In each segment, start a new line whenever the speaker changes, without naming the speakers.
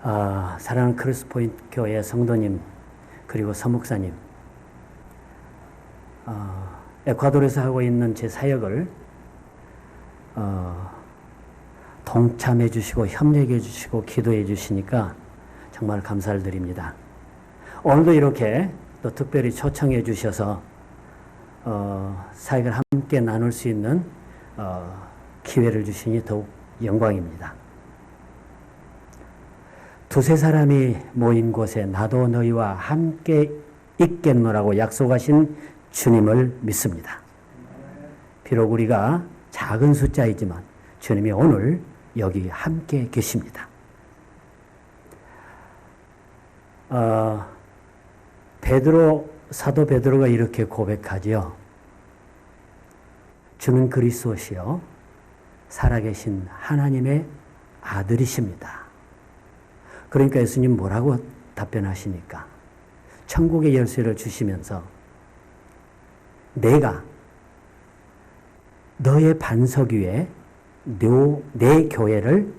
사랑하는 크로스포인트 교회 성도님, 그리고 서목사님, 에콰도르에서 하고 있는 제 사역을 동참해 주시고 협력해 주시고 기도해 주시니까 정말 감사를 드립니다. 오늘도 이렇게 또 특별히 초청해 주셔서 사역을 함께 나눌 수 있는 기회를 주시니 더욱 영광입니다. 두세 사람이 모인 곳에 나도 너희와 함께 있겠노라고 약속하신 주님을 믿습니다. 비록 우리가 작은 숫자이지만 주님이 오늘 여기 함께 계십니다. 사도 베드로가 이렇게 고백하지요. 주는 그리스도시요 살아계신 하나님의 아들이십니다. 그러니까 예수님 뭐라고 답변하시니까? 천국의 열쇠를 주시면서 내가 너의 반석 위에 내 교회를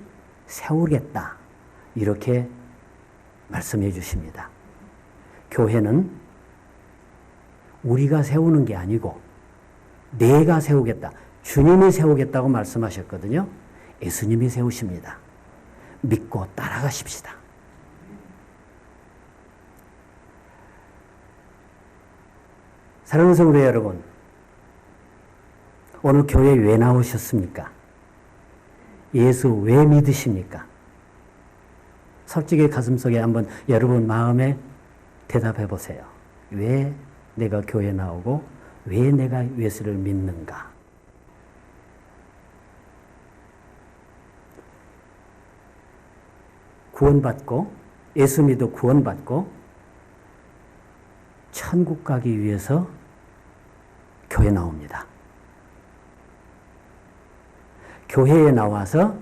세우겠다. 이렇게 말씀해 주십니다. 교회는 우리가 세우는 게 아니고 내가 세우겠다. 주님이 세우겠다고 말씀하셨거든요. 예수님이 세우십니다. 믿고 따라가십시다. 사랑하는 성도 여러분, 오늘 교회에 왜 나오셨습니까? 예수 왜 믿으십니까? 솔직히 가슴속에 한번 여러분 마음에 대답해 보세요. 왜 내가 교회에 나오고 왜 내가 예수를 믿는가? 구원받고 예수 믿어 구원받고 천국 가기 위해서 교회 나옵니다. 교회에 나와서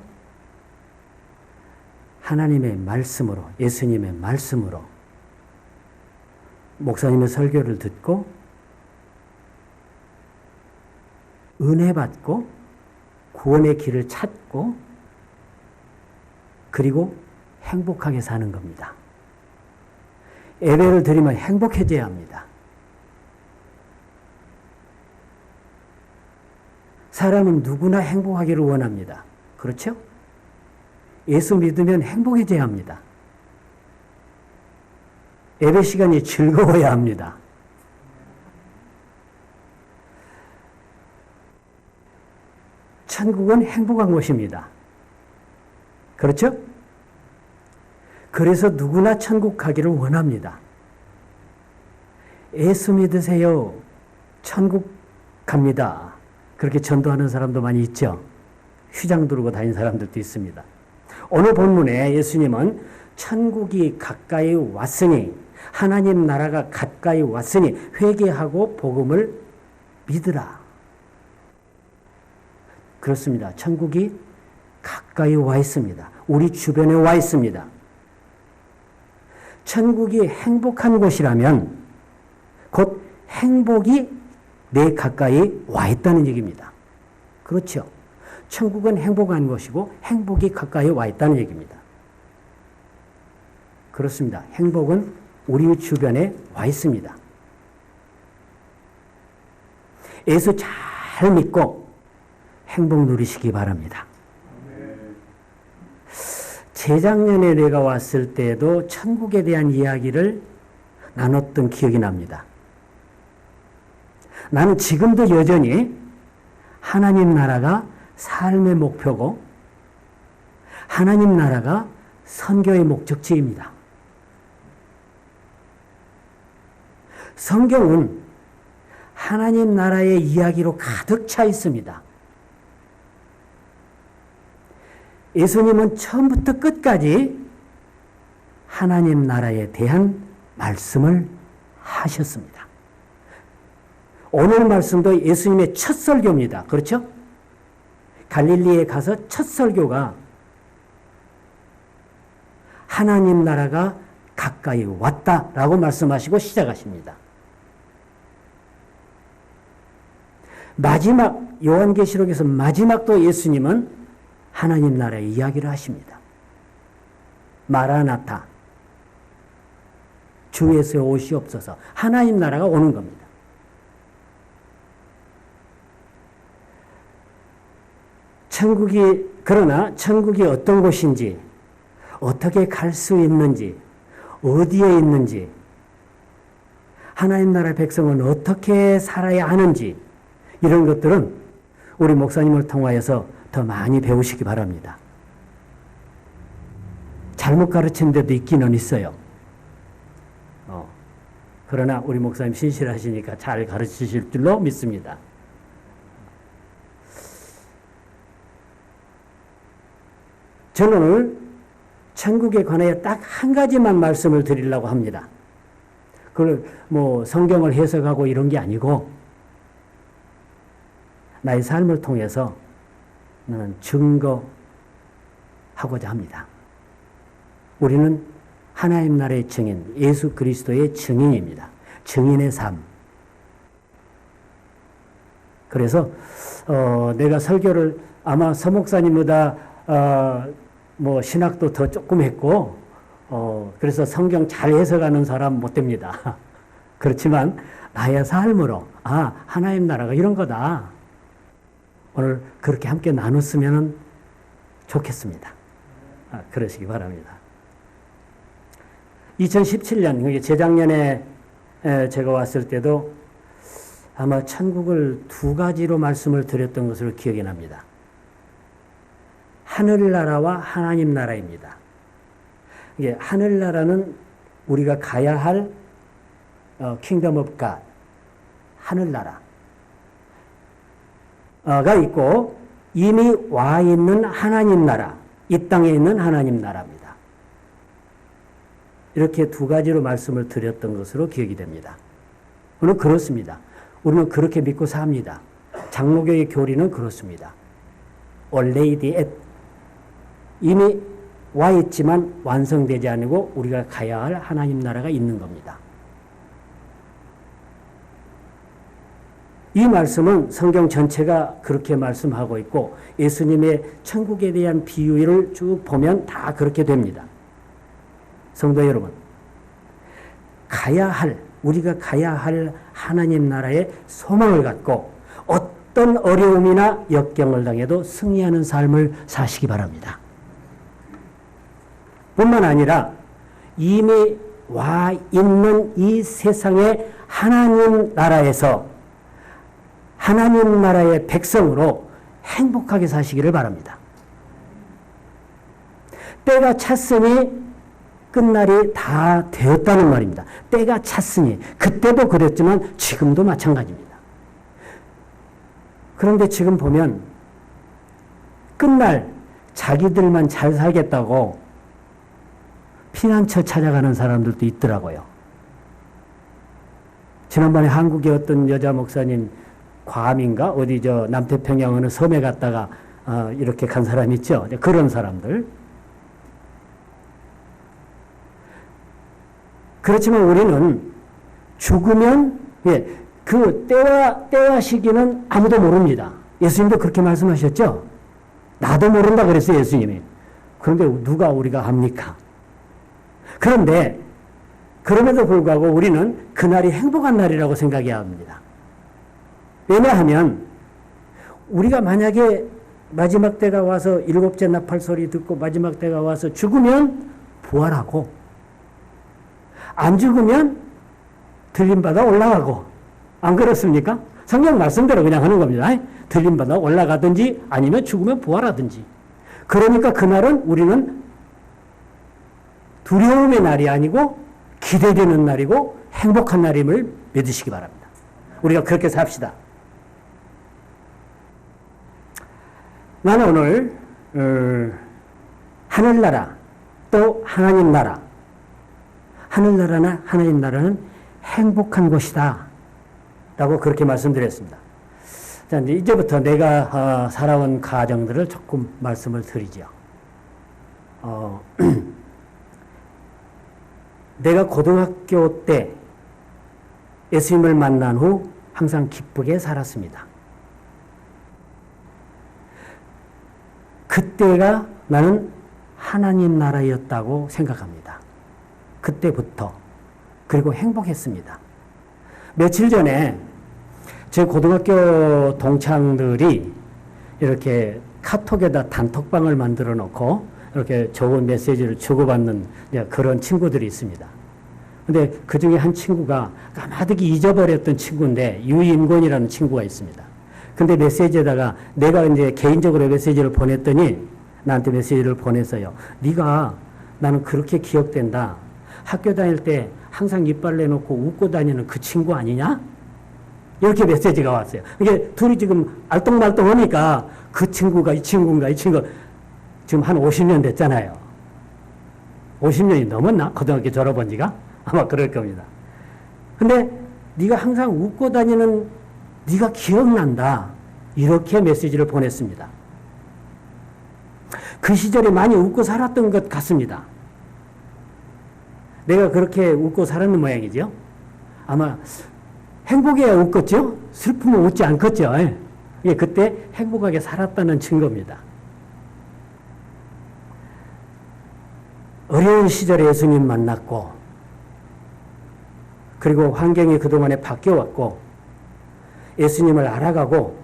하나님의 말씀으로, 예수님의 말씀으로 목사님의 설교를 듣고 은혜 받고 구원의 길을 찾고 그리고 행복하게 사는 겁니다. 예배를 드리면 행복해져야 합니다. 사람은 누구나 행복하기를 원합니다. 그렇죠? 예수 믿으면 행복해져야 합니다. 예배 시간이 즐거워야 합니다. 천국은 행복한 곳입니다. 그렇죠? 그래서 누구나 천국 가기를 원합니다. 예수 믿으세요. 천국 갑니다. 그렇게 전도하는 사람도 많이 있죠. 휘장 두르고 다니는 사람들도 있습니다. 오늘 본문에 예수님은 천국이 가까이 왔으니 하나님 나라가 가까이 왔으니 회개하고 복음을 믿으라. 그렇습니다. 천국이 가까이 와 있습니다. 우리 주변에 와 있습니다. 천국이 행복한 곳이라면 곧 행복이 내 가까이 와 있다는 얘기입니다. 그렇죠? 천국은 행복한 곳이고 행복이 가까이 와 있다는 얘기입니다. 그렇습니다. 행복은 우리 주변에 와 있습니다. 예수 잘 믿고 행복 누리시기 바랍니다. 재작년에 내가 왔을 때도 천국에 대한 이야기를 나눴던 기억이 납니다. 나는 지금도 여전히 하나님 나라가 삶의 목표고 하나님 나라가 선교의 목적지입니다. 성경은 하나님 나라의 이야기로 가득 차 있습니다. 예수님은 처음부터 끝까지 하나님 나라에 대한 말씀을 하셨습니다. 오늘 말씀도 예수님의 첫 설교입니다. 그렇죠? 갈릴리에 가서 첫 설교가 하나님 나라가 가까이 왔다라고 말씀하시고 시작하십니다. 마지막 요한계시록에서 마지막도 예수님은 하나님 나라의 이야기를 하십니다. 마라나타. 주 예수의 오시옵소서. 하나님 나라가 오는 겁니다. 그러나 천국이 어떤 곳인지, 어떻게 갈 수 있는지, 어디에 있는지, 하나님 나라의 백성은 어떻게 살아야 하는지, 이런 것들은 우리 목사님을 통하여서 더 많이 배우시기 바랍니다. 잘못 가르친 데도 있기는 있어요. 그러나 우리 목사님 신실하시니까 잘 가르치실 줄로 믿습니다. 저는 오늘 천국에 관하여 딱 한 가지만 말씀을 드리려고 합니다. 그걸 뭐 성경을 해석하고 이런 게 아니고 나의 삶을 통해서 나는 증거하고자 합니다. 우리는 하나님 나라의 증인, 예수 그리스도의 증인입니다. 증인의 삶. 그래서 내가 설교를 아마 서목사님보다 뭐 신학도 더 조금 했고 그래서 성경 잘 해석하는 사람 못 됩니다. 그렇지만 나의 삶으로 하나님 나라가 이런 거다. 오늘 그렇게 함께 나눴으면 좋겠습니다. 그러시기 바랍니다. 2017년, 재작년에 제가 왔을 때도 아마 천국을 두 가지로 말씀을 드렸던 것으로 기억이 납니다. 하늘나라와 하나님 나라입니다. 이게 하늘나라는 우리가 가야 할 킹덤 오브 갓, 하늘나라가 있고 이미 와 있는 하나님 나라, 이 땅에 있는 하나님 나라입니다. 이렇게 두 가지로 말씀을 드렸던 것으로 기억이 됩니다. 오늘 그렇습니다. 우리는 그렇게 믿고 삽니다. 장로교의 교리는 그렇습니다. already at, 이미 와 있지만 완성되지 않고 우리가 가야 할 하나님 나라가 있는 겁니다. 이 말씀은 성경 전체가 그렇게 말씀하고 있고 예수님의 천국에 대한 비유를 쭉 보면 다 그렇게 됩니다. 성도 여러분, 우리가 가야 할 하나님 나라의 소망을 갖고 어떤 어려움이나 역경을 당해도 승리하는 삶을 사시기 바랍니다. 뿐만 아니라 이미 와 있는 이 세상의 하나님 나라에서 하나님 나라의 백성으로 행복하게 사시기를 바랍니다. 때가 찼으니 끝날이 다 되었다는 말입니다. 때가 찼으니, 그때도 그랬지만 지금도 마찬가지입니다. 그런데 지금 보면 끝날 자기들만 잘 살겠다고 피난처 찾아가는 사람들도 있더라고요. 지난번에 한국의 어떤 여자 목사님 괌인가 어디 남태평양 어느 섬에 갔다가 이렇게 간 사람 있죠. 그런 사람들. 그렇지만 우리는 죽으면 그 때와 시기는 아무도 모릅니다. 예수님도 그렇게 말씀하셨죠. 나도 모른다 그랬어요, 예수님이. 그런데 누가 우리가 합니까? 그런데 그럼에도 불구하고 우리는 그날이 행복한 날이라고 생각해야 합니다. 왜냐하면 우리가 만약에 마지막 때가 와서 일곱째 나팔 소리 듣고 마지막 때가 와서 죽으면 부활하고 안 죽으면 들림받아 올라가고, 안 그렇습니까? 성경 말씀대로 그냥 하는 겁니다. 들림받아 올라가든지 아니면 죽으면 부활하든지. 그러니까 그날은 우리는 두려움의 날이 아니고 기대되는 날이고 행복한 날임을 믿으시기 바랍니다. 우리가 그렇게 삽시다. 나는 오늘 하늘나라 또 하나님 나라, 하늘나라나 하나님 나라는 행복한 곳이다 라고 그렇게 말씀드렸습니다. 자, 이제부터 내가 살아온 가정들을 조금 말씀을 드리죠. 내가 고등학교 때 예수님을 만난 후 항상 기쁘게 살았습니다. 그때가 나는 하나님 나라였다고 생각합니다. 그때부터. 그리고 행복했습니다. 며칠 전에 제 고등학교 동창들이 이렇게 카톡에다 단톡방을 만들어 놓고 이렇게 좋은 메시지를 주고받는 그런 친구들이 있습니다. 근데 그 중에 한 친구가 까마득히 잊어버렸던 친구인데 유인권이라는 친구가 있습니다. 근데 메시지에다가 내가 이제 개인적으로 메시지를 보냈더니 나한테 메시지를 보냈어요. 네가 나는 그렇게 기억된다. 학교 다닐 때 항상 이빨 내놓고 웃고 다니는 그 친구 아니냐? 이렇게 메시지가 왔어요. 이게 둘이 지금 알똥말똥하니까 그 친구가 이 친구인가 이 친구 지금 한 50년 됐잖아요. 50년이 넘었나? 고등학교 졸업한 지가? 아마 그럴 겁니다. 근데 네가 항상 웃고 다니는 네가 기억난다. 이렇게 메시지를 보냈습니다. 그 시절에 많이 웃고 살았던 것 같습니다. 내가 그렇게 웃고 살았는 모양이죠. 아마 행복해야 웃겠죠? 슬프면 웃지 않겠죠? 예, 그때 행복하게 살았다는 증거입니다. 어려운 시절에 예수님 만났고, 그리고 환경이 그동안에 바뀌어왔고, 예수님을 알아가고,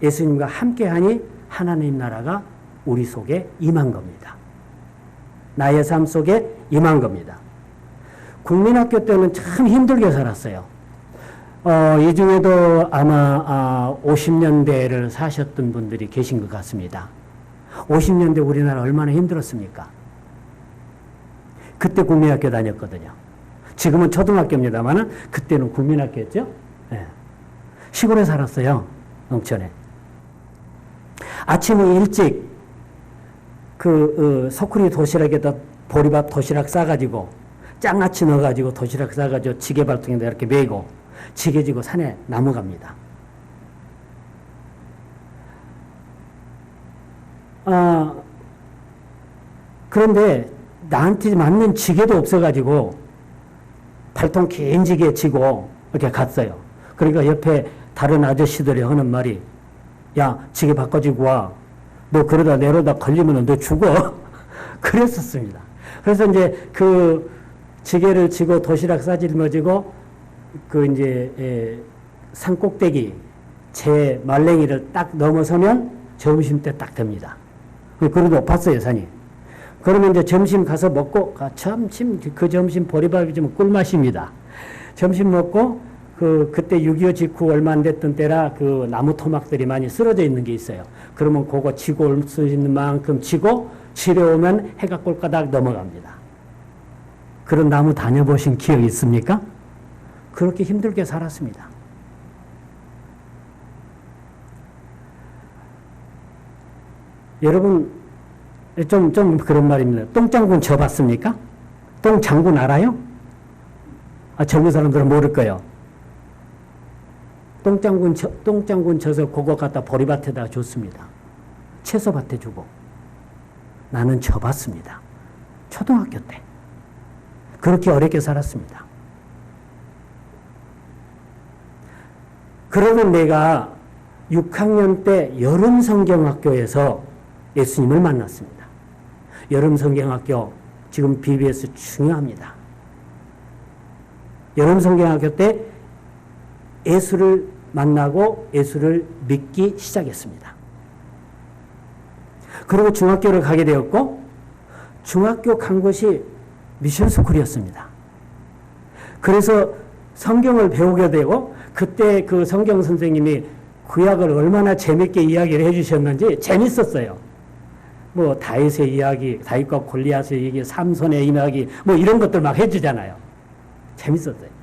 예수님과 함께하니 하나님 나라가 우리 속에 임한 겁니다. 나의 삶 속에 임한 겁니다. 국민학교 때는 참 힘들게 살았어요. 이 중에도 아마 50년대를 사셨던 분들이 계신 것 같습니다. 50년대 우리나라 얼마나 힘들었습니까? 그때 국민학교 다녔거든요. 지금은 초등학교입니다만 그때는 국민학교였죠. 네. 시골에 살았어요. 농촌에. 아침에 일찍 소쿠리 도시락에다 보리밥 도시락 싸가지고 장아찌 넣어가지고 도시락 싸가지고 지게발통에다 이렇게 메고 지게 지고 산에 넘어갑니다. 그런데 나한테 맞는 지게도 없어가지고 발통 긴 지게 지고 이렇게 갔어요. 그러니까 옆에 다른 아저씨들이 하는 말이 야, 지게 바꿔주고 와. 너 그러다 내려다 걸리면 너 죽어. 그랬었습니다. 그래서 이제 그 지게를 지고 도시락 싸질머지고 산 꼭대기 제 말랭이를 딱 넘어서면 점심때 딱 됩니다. 그래도 높았어요, 산이. 그러면 이제 점심 가서 먹고, 그 점심 보리밥이 좀 꿀맛입니다. 점심 먹고, 그때 6.25 직후 얼마 안 됐던 때라 그 나무 토막들이 많이 쓰러져 있는 게 있어요. 그러면 그거 지고 올 수 있는 만큼 지고, 지려오면 해가 꼴까닥 넘어갑니다. 그런 나무 다녀보신 기억 있습니까? 그렇게 힘들게 살았습니다. 여러분, 좀 그런 말입니다. 똥장군 져봤습니까? 똥장군 알아요? 젊은 사람들은 모를 거예요. 똥장군 져서 그거 갖다 보리밭에다 줬습니다. 채소밭에 주고. 나는 져봤습니다. 초등학교 때. 그렇게 어렵게 살았습니다. 그러면 내가 6학년 때 여름성경학교에서 예수님을 만났습니다. 여름성경학교 지금 BBS 중요합니다. 여름성경학교 때 예수를 만나고 예수를 믿기 시작했습니다. 그리고 중학교를 가게 되었고 중학교 간 곳이 미션스쿨이었습니다. 그래서 성경을 배우게 되고 그때 그 성경 선생님이 구약을 얼마나 재밌게 이야기를 해주셨는지 재밌었어요. 뭐 다윗의 이야기, 다윗과 골리앗의 이야기, 삼손의 이야기 뭐 이런 것들 막 해주잖아요. 재밌었어요.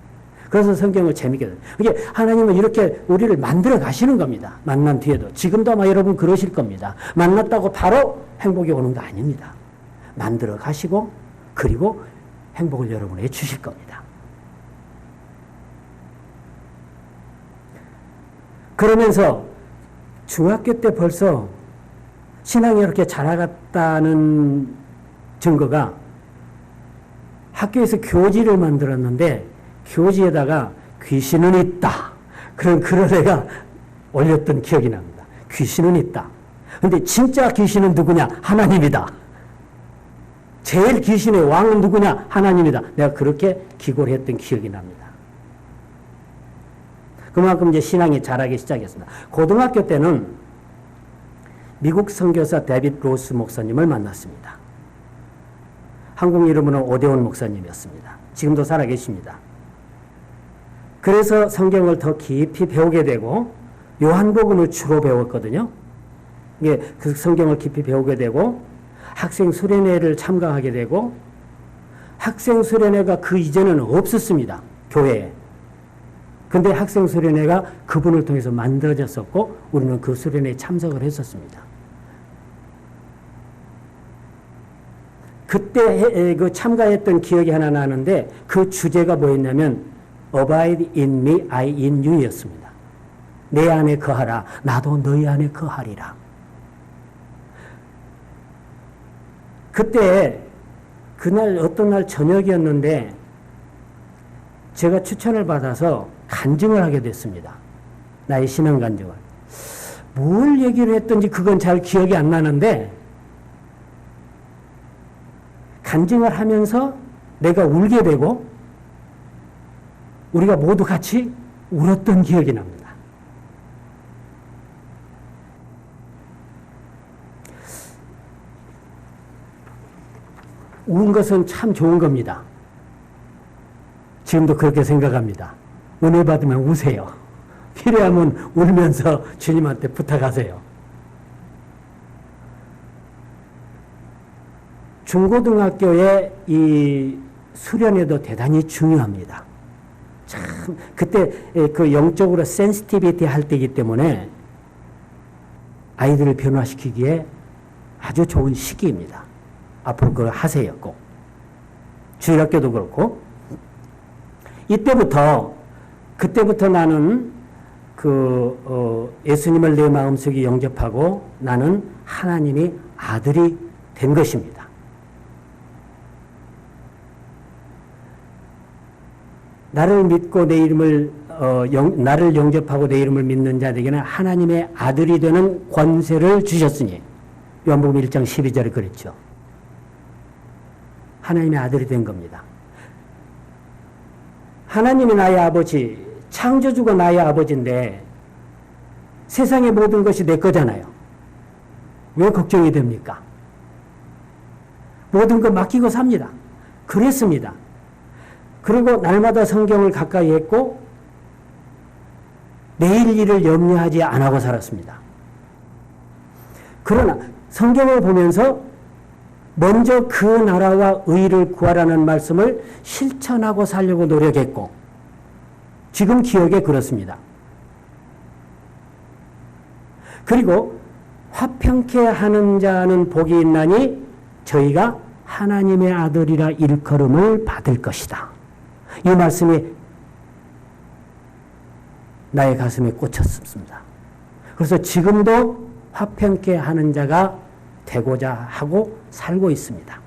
그래서 성경을 재밌게 해요. 이게 하나님은 이렇게 우리를 만들어 가시는 겁니다. 만난 뒤에도. 지금도 아마 여러분 그러실 겁니다. 만났다고 바로 행복이 오는 거 아닙니다. 만들어 가시고 그리고 행복을 여러분에게 주실 겁니다. 그러면서 중학교 때 벌써 신앙이 이렇게 자라갔다는 증거가 학교에서 교지를 만들었는데 교지에다가 귀신은 있다. 그런 글을 내가 올렸던 기억이 납니다. 귀신은 있다. 근데 진짜 귀신은 누구냐? 하나님이다. 제일 귀신의 왕은 누구냐? 하나님이다. 내가 그렇게 기고를 했던 기억이 납니다. 그만큼 이제 신앙이 자라기 시작했습니다. 고등학교 때는 미국 선교사 데빗 로스 목사님을 만났습니다. 한국 이름으로는 오대원 목사님이었습니다. 지금도 살아계십니다. 그래서 성경을 더 깊이 배우게 되고 요한복음을 주로 배웠거든요. 이게 그 성경을 깊이 배우게 되고 학생 수련회를 참가하게 되고 학생 수련회가 그 이전에는 없었습니다. 교회에. 근데 학생 수련회가 그분을 통해서 만들어졌었고 우리는 그 수련회에 참석을 했었습니다. 그때 그 참가했던 기억이 하나 나는데 그 주제가 뭐였냐면 Abide in me, I in you 였습니다. 내 안에 거하라. 나도 너희 안에 거하리라. 그때 그날 어떤 날 저녁이었는데 제가 추천을 받아서 간증을 하게 됐습니다. 나의 신앙 간증을. 뭘 얘기를 했던지 그건 잘 기억이 안 나는데 간증을 하면서 내가 울게 되고 우리가 모두 같이 울었던 기억이 납니다. 운 것은 참 좋은 겁니다. 지금도 그렇게 생각합니다. 은혜 받으면 우세요. 필요하면 울면서 주님한테 부탁하세요. 중고등학교의 이 수련회도 대단히 중요합니다. 참 그때 그 영적으로 센시티비티 할 때이기 때문에 아이들을 변화시키기에 아주 좋은 시기입니다. 앞으로 그걸 하세요, 꼭. 주일학교도 그렇고. 그때부터 나는 예수님을 내 마음속에 영접하고 나는 하나님의 아들이 된 것입니다. 나를 믿고 내 이름을 나를 영접하고 내 이름을 믿는 자에게는 하나님의 아들이 되는 권세를 주셨으니 요한복음 1장 12절에 그랬죠. 하나님의 아들이 된 겁니다. 하나님이 나의 아버지, 창조주가 나의 아버지인데 세상의 모든 것이 내 거잖아요. 왜 걱정이 됩니까? 모든 거 맡기고 삽니다. 그랬습니다. 그리고 날마다 성경을 가까이 했고 내일 일을 염려하지 안 하고 살았습니다. 그러나 성경을 보면서 먼저 그 나라와 의를 구하라는 말씀을 실천하고 살려고 노력했고 지금 기억에 그렇습니다. 그리고 화평케 하는 자는 복이 있나니 저희가 하나님의 아들이라 일컬음을 받을 것이다. 이 말씀이 나의 가슴에 꽂혔습니다. 그래서 지금도 화평케 하는 자가 되고자 하고 살고 있습니다.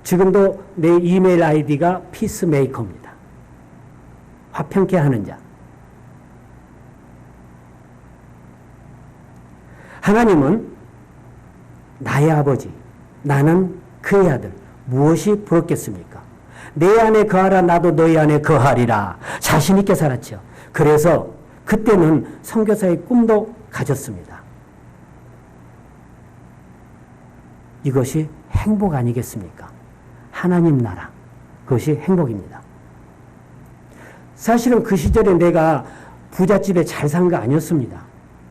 지금도 내 이메일 아이디가 피스메이커입니다. 화평케 하는 자. 하나님은 나의 아버지, 나는 그의 아들. 무엇이 부럽겠습니까? 내 안에 거하라 나도 너희 안에 거하리라. 자신 있게 살았죠. 그래서 그때는 선교사의 꿈도 가졌습니다. 이것이 행복 아니겠습니까? 하나님 나라. 그것이 행복입니다. 사실은 그 시절에 내가 부잣집에 잘 산 거 아니었습니다.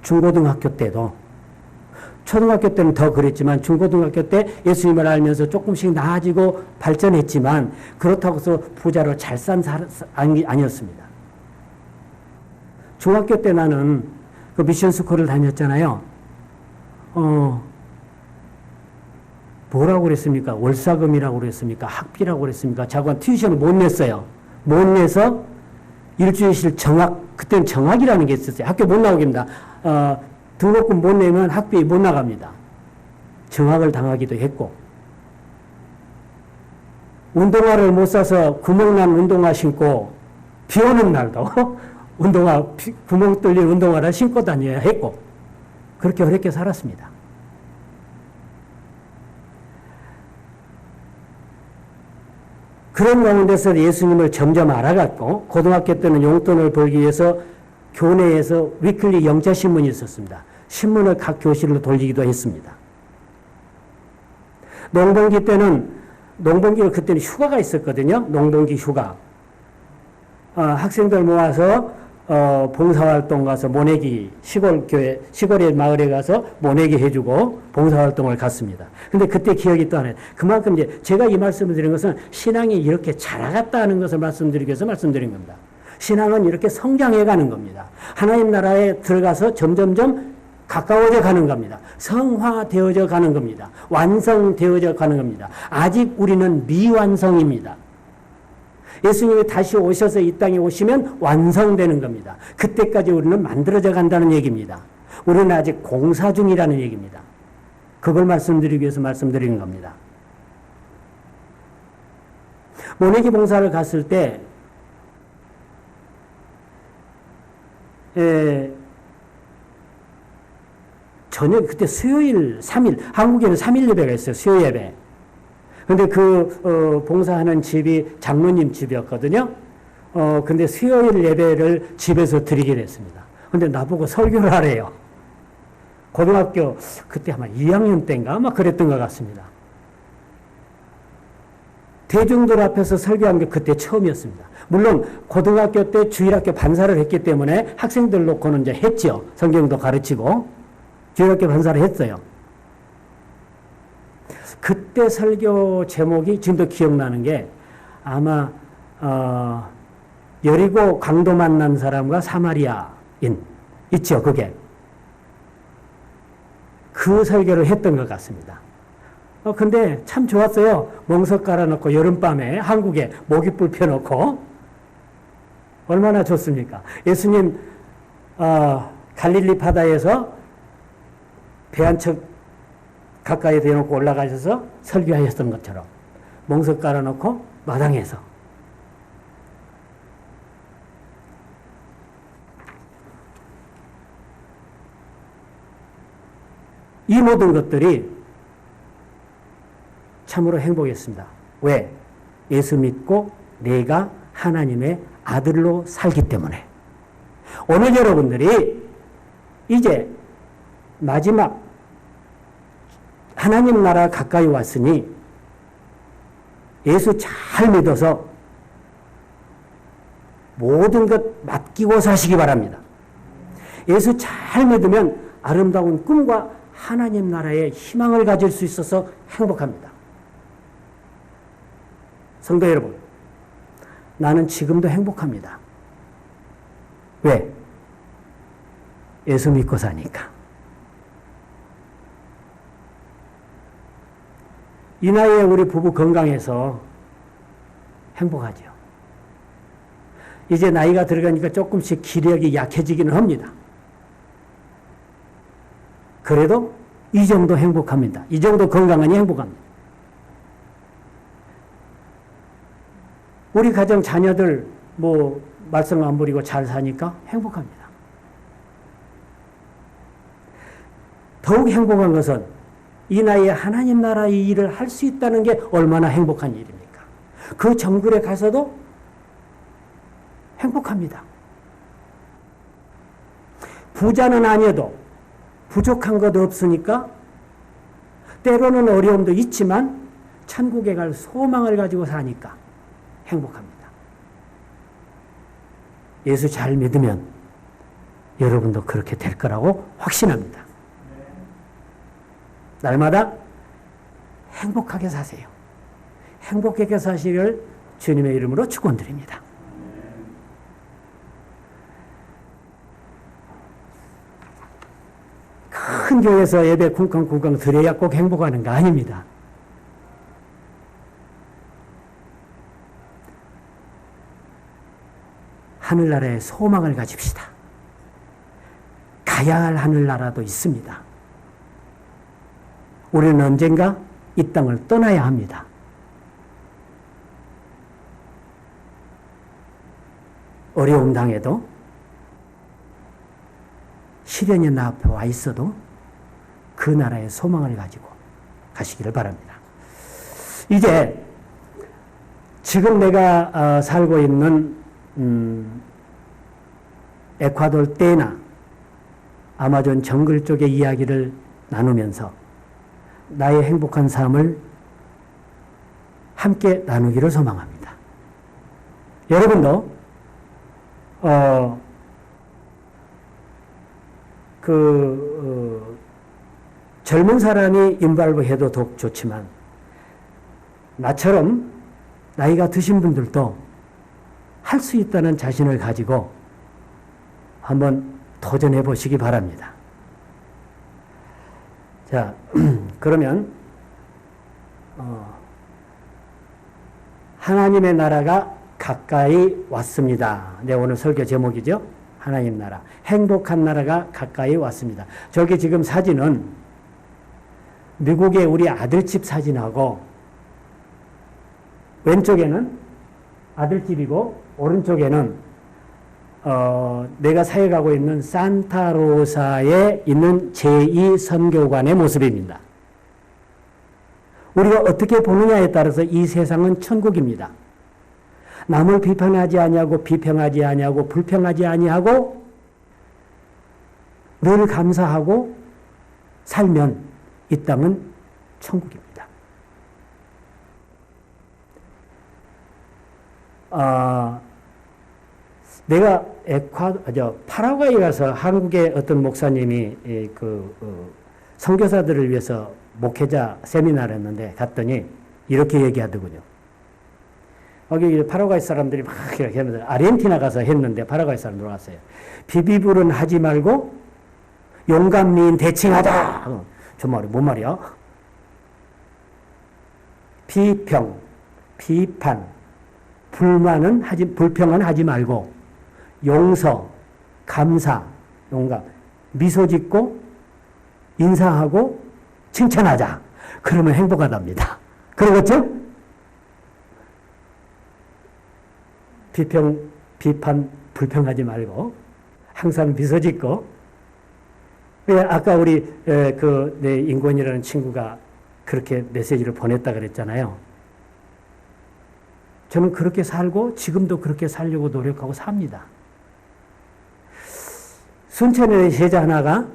중고등학교 때도. 초등학교 때는 더 그랬지만 중고등학교 때 예수님을 알면서 조금씩 나아지고 발전했지만 그렇다고 해서 부자로 잘 산 사람 아니었습니다. 중학교 때 나는 그 미션 스쿨을 다녔잖아요. 뭐라고 그랬습니까? 월사금이라고 그랬습니까? 학비라고 그랬습니까? 자관 튜이션을 못 냈어요. 못 내서 일주일씩 그때는 정학이라는 게 있었어요. 학교 못 나오게 합니다. 등록금 못 내면 학비 못 나갑니다. 정학을 당하기도 했고, 운동화를 못 사서 구멍난 운동화 신고, 비 오는 날도 구멍 뚫린 운동화를 신고 다녀야 했고, 그렇게 어렵게 살았습니다. 그런 가운데서 예수님을 점점 알아갔고 고등학교 때는 용돈을 벌기 위해서 교내에서 위클리 영자신문이 있었습니다. 신문을 각 교실로 돌리기도 했습니다. 농번기 때는 농번기가 그때는 휴가가 있었거든요. 농번기 휴가. 학생들 모아서 봉사활동 가서 모내기 시골교회 시골의 마을에 가서 모내기 해주고 봉사활동을 갔습니다. 근데 그때 기억이 또 하나요. 그만큼 이제 제가 이 말씀을 드린 것은 신앙이 이렇게 자라갔다는 것을 말씀드리기 위해서 말씀드린 겁니다. 신앙은 이렇게 성장해 가는 겁니다. 하나님 나라에 들어가서 점점점 가까워져 가는 겁니다. 성화되어져 가는 겁니다. 완성되어져 가는 겁니다. 아직 우리는 미완성입니다. 예수님이 다시 오셔서 이 땅에 오시면 완성되는 겁니다. 그때까지 우리는 만들어져 간다는 얘기입니다. 우리는 아직 공사 중이라는 얘기입니다. 그걸 말씀드리기 위해서 말씀드리는 겁니다. 모내기 봉사를 갔을 때 저녁 그때 수요일 3일 한국에는 3일 예배가 있어요. 수요 예배. 근데 봉사하는 집이 장로님 집이었거든요. 근데 수요일 예배를 집에서 드리게 됐습니다. 근데 나보고 설교를 하래요. 고등학교 그때 아마 2학년 때인가 아마 그랬던 것 같습니다. 대중들 앞에서 설교한 게 그때 처음이었습니다. 물론 고등학교 때 주일학교 반사를 했기 때문에 학생들 놓고는 이제 했죠. 성경도 가르치고 주일학교 반사를 했어요. 그때 설교 제목이 지금도 기억나는 게 아마 여리고 강도 만난 사람과 사마리아인 있죠. 그게 그 설교를 했던 것 같습니다. 근데 참 좋았어요. 멍석 깔아놓고 여름밤에 한국에 모깃불 펴놓고 얼마나 좋습니까? 예수님 갈릴리 바다에서 배 한 척 가까이 대놓고 올라가셔서 설교하셨던 것처럼 멍석 깔아놓고 마당에서 이 모든 것들이 참으로 행복했습니다. 왜? 예수 믿고 내가 하나님의 아들로 살기 때문에. 오늘 여러분들이 이제 마지막 하나님 나라 가까이 왔으니 예수 잘 믿어서 모든 것 맡기고 사시기 바랍니다. 예수 잘 믿으면 아름다운 꿈과 하나님 나라의 희망을 가질 수 있어서 행복합니다. 성도 여러분, 나는 지금도 행복합니다. 왜? 예수 믿고 사니까. 이 나이에 우리 부부 건강해서 행복하죠. 이제 나이가 들어가니까 조금씩 기력이 약해지기는 합니다. 그래도 이 정도 행복합니다. 이 정도 건강하니 행복합니다. 우리 가정 자녀들 말썽 안 부리고 잘 사니까 행복합니다. 더욱 행복한 것은 이 나이에 하나님 나라의 일을 할 수 있다는 게 얼마나 행복한 일입니까? 그 정글에 가서도 행복합니다. 부자는 아니어도 부족한 것 없으니까 때로는 어려움도 있지만 천국에 갈 소망을 가지고 사니까 행복합니다. 예수 잘 믿으면 여러분도 그렇게 될 거라고 확신합니다. 날마다 행복하게 사세요. 행복하게 사시기를 주님의 이름으로 축원드립니다. 큰 교회에서 예배 쿵쾅쿵쾅 드려야 꼭 행복하는 거 아닙니다. 하늘나라에 소망을 가집시다. 가야 할 하늘나라도 있습니다. 우리는 언젠가 이 땅을 떠나야 합니다. 어려움 당해도 시련이 나 앞에 와 있어도 그 나라의 소망을 가지고 가시기를 바랍니다. 이제 지금 내가 살고 있는 에콰도르 테나 아마존 정글 쪽의 이야기를 나누면서 나의 행복한 삶을 함께 나누기를 소망합니다. 여러분도 젊은 사람이 인발부해도 더욱 좋지만 나처럼 나이가 드신 분들도 할 수 있다는 자신을 가지고 한번 도전해 보시기 바랍니다. 자, 그러면 하나님의 나라가 가까이 왔습니다. 네, 오늘 설교 제목이죠. 하나님 나라. 행복한 나라가 가까이 왔습니다. 저기 지금 사진은 미국의 우리 아들집 사진하고 왼쪽에는 아들집이고 오른쪽에는 내가 사역하고 있는 산타로사에 있는 제2선교관의 모습입니다. 우리가 어떻게 보느냐에 따라서 이 세상은 천국입니다. 남을 비판하지 아니하고 비평하지 아니하고 불평하지 아니하고 늘 감사하고 살면 이 땅은 천국입니다. 내가 파라과이 가서 한국의 어떤 목사님이 선교사들을 위해서 목회자 세미나를 했는데 갔더니 이렇게 얘기하더군요. 거기 파라과이 사람들이 막 이렇게 했는데 아르헨티나 가서 했는데 파라과이 사람들 왔어요. 비비불은 하지 말고 용감미인 대칭하자. 저 말이 뭔 말이야? 비평, 비판, 불평은 하지 말고 용서, 감사, 용감, 미소 짓고 인사하고 칭찬하자. 그러면 행복하답니다. 그러겠죠? 비판, 불평하지 말고 항상 미소 짓고. 아까 우리 내 인권이라는 친구가 그렇게 메시지를 보냈다 그랬잖아요. 저는 그렇게 살고 지금도 그렇게 살려고 노력하고 삽니다. 순천의 제자 하나가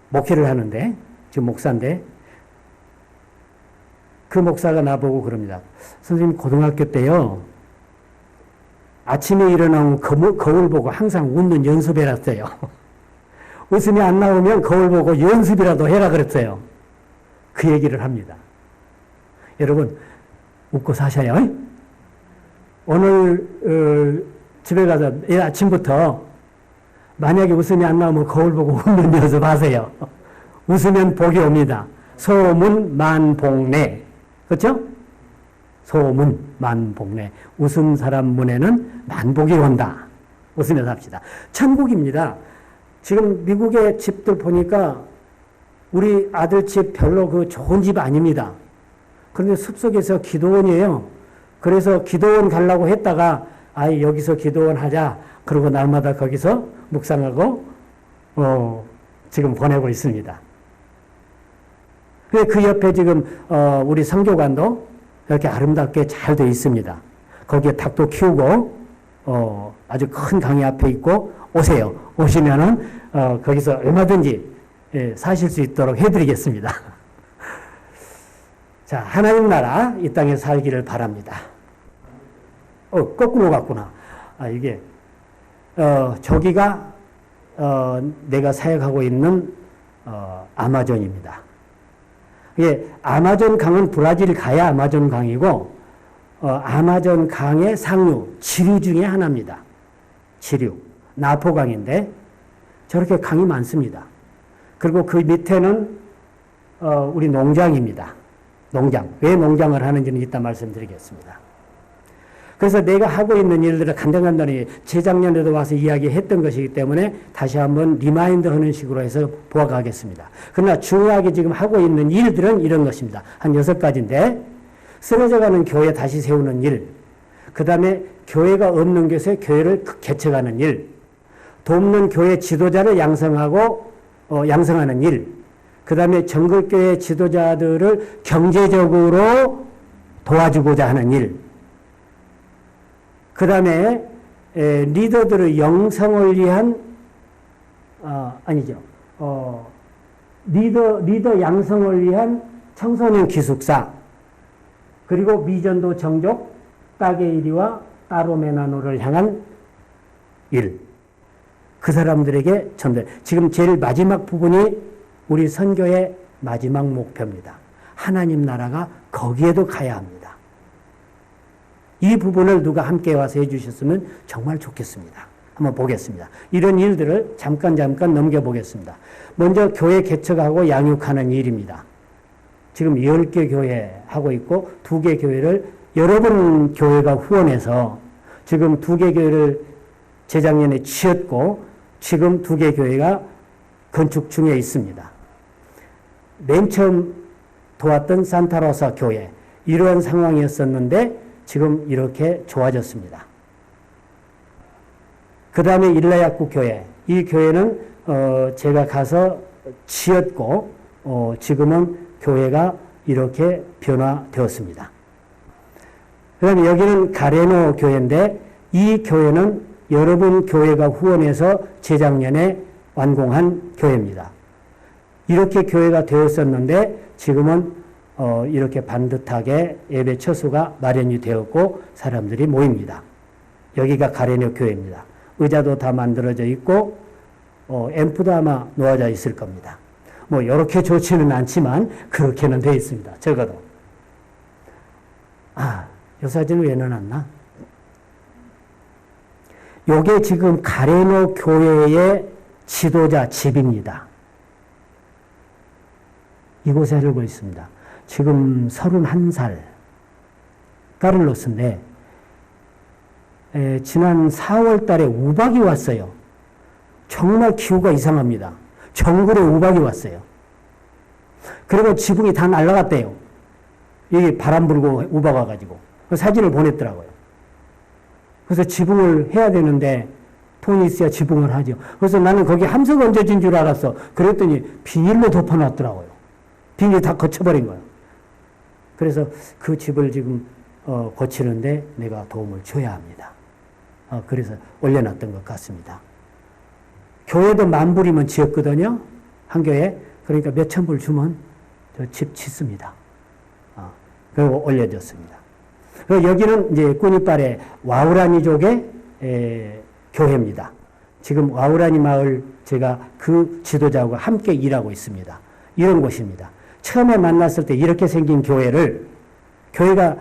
목회를 하는데 지금 목사인데 그 목사가 나보고 그럽니다. 선생님 고등학교 때요. 아침에 일어나면 거울 보고 항상 웃는 연습해놨어요. 웃음이 안 나오면 거울 보고 연습이라도 해라 그랬어요. 그 얘기를 합니다. 여러분 웃고 사셔요. 오늘 집에 가서 내일 아침부터 만약에 웃음이 안 나오면 거울 보고 웃는 연습하세요. 웃으면 복이 옵니다. 소문 만복내. 그렇죠? 소문 만복내. 웃은 사람 문에는 만복이 온다. 웃으면서 합시다. 천국입니다. 지금 미국의 집들 보니까 우리 아들 집 별로 좋은 집 아닙니다. 그런데 숲속에서 기도원이에요. 그래서 기도원 가려고 했다가 여기서 기도원 하자. 그러고 날마다 거기서 묵상하고 지금 보내고 있습니다. 그 옆에 지금 우리 성교관도 이렇게 아름답게 잘 되어 있습니다. 거기에 닭도 키우고 아주 큰 강이 앞에 있고 오세요. 오시면은 거기서 얼마든지 사실 수 있도록 해드리겠습니다. 자, 하나님 나라 이 땅에 살기를 바랍니다. 거꾸로 갔구나. 이게 저기가 내가 사역하고 있는 아마존입니다. 이게 아마존 강은 브라질 가야 아마존 강이고 아마존 강의 상류 지류 중에 하나입니다. 지류 나포강인데 저렇게 강이 많습니다. 그리고 그 밑에는 우리 농장입니다. 농장. 왜 농장을 하는지는 이따 말씀드리겠습니다. 그래서 내가 하고 있는 일들을 간단간단히 재작년에도 와서 이야기했던 것이기 때문에 다시 한번 리마인드 하는 식으로 해서 보아가겠습니다. 그러나 중요하게 지금 하고 있는 일들은 이런 것입니다. 한 6가지인데 쓰러져가는 교회 다시 세우는 일, 그 다음에 교회가 없는 곳에 교회를 개척하는 일, 돕는 교회 지도자를 양성하는 일, 그 다음에 정글교회 지도자들을 경제적으로 도와주고자 하는 일. 그 다음에 리더들의 영성을 위한 리더 양성을 위한 청소년 기숙사, 그리고 미전도 정족 따게이리와 따로메나노를 향한 일. 그 사람들에게 전달. 지금 제일 마지막 부분이 우리 선교의 마지막 목표입니다. 하나님 나라가 거기에도 가야 합니다. 이 부분을 누가 함께 와서 해주셨으면 정말 좋겠습니다. 한번 보겠습니다. 이런 일들을 잠깐 넘겨보겠습니다. 먼저 교회 개척하고 양육하는 일입니다. 지금 10개 교회 하고 있고 2개 교회를 여러분 교회가 후원해서 지금 2개 교회를 재작년에 지었고 지금 2개 교회가 건축 중에 있습니다. 맨 처음 도왔던 산타로사 교회, 이러한 상황이었었는데 지금 이렇게 좋아졌습니다. 그 다음에 일라야쿠 교회, 이 교회는 제가 가서 지었고 지금은 교회가 이렇게 변화되었습니다. 그 다음에 여기는 가레노 교회인데 이 교회는 여러분 교회가 후원해서 재작년에 완공한 교회입니다. 이렇게 교회가 되었었는데 지금은 이렇게 반듯하게 예배 처소가 마련이 되었고 사람들이 모입니다. 여기가 가레노 교회입니다. 의자도 다 만들어져 있고 앰프도 아마 놓아져 있을 겁니다. 뭐 이렇게 좋지는 않지만 그렇게는 되어 있습니다. 적어도. 이 사진을 왜 넣어놨나? 요게 지금 가레노 교회의 지도자 집입니다. 이곳에 살고 있습니다. 지금 31살 카를로스인데 지난 4월 달에 우박이 왔어요. 정말 기후가 이상합니다. 정글에 우박이 왔어요. 그리고 지붕이 다 날아갔대요. 이게 바람 불고 우박 와가지고. 그 사진을 보냈더라고요. 그래서 지붕을 해야 되는데 돈이 있어야 지붕을 하죠. 그래서 나는 거기 함석 얹어진 줄 알았어. 그랬더니 비닐로 덮어놨더라고요. 비닐 다 거쳐버린 거예요. 그래서 그 집을 지금 고치는데 내가 도움을 줘야 합니다. 그래서 올려놨던 것 같습니다. 교회도 10,000불이면 지었거든요. 한 교회. 그러니까 몇천 불 주면 저 집 짓습니다. 그리고 올려줬습니다. 그리고 여기는 이제 꾸니빨의 와우라니족의 교회입니다. 지금 와우라니 마을 제가 그 지도자하고 함께 일하고 있습니다. 이런 곳입니다. 처음에 만났을 때 이렇게 생긴 교회를 교회가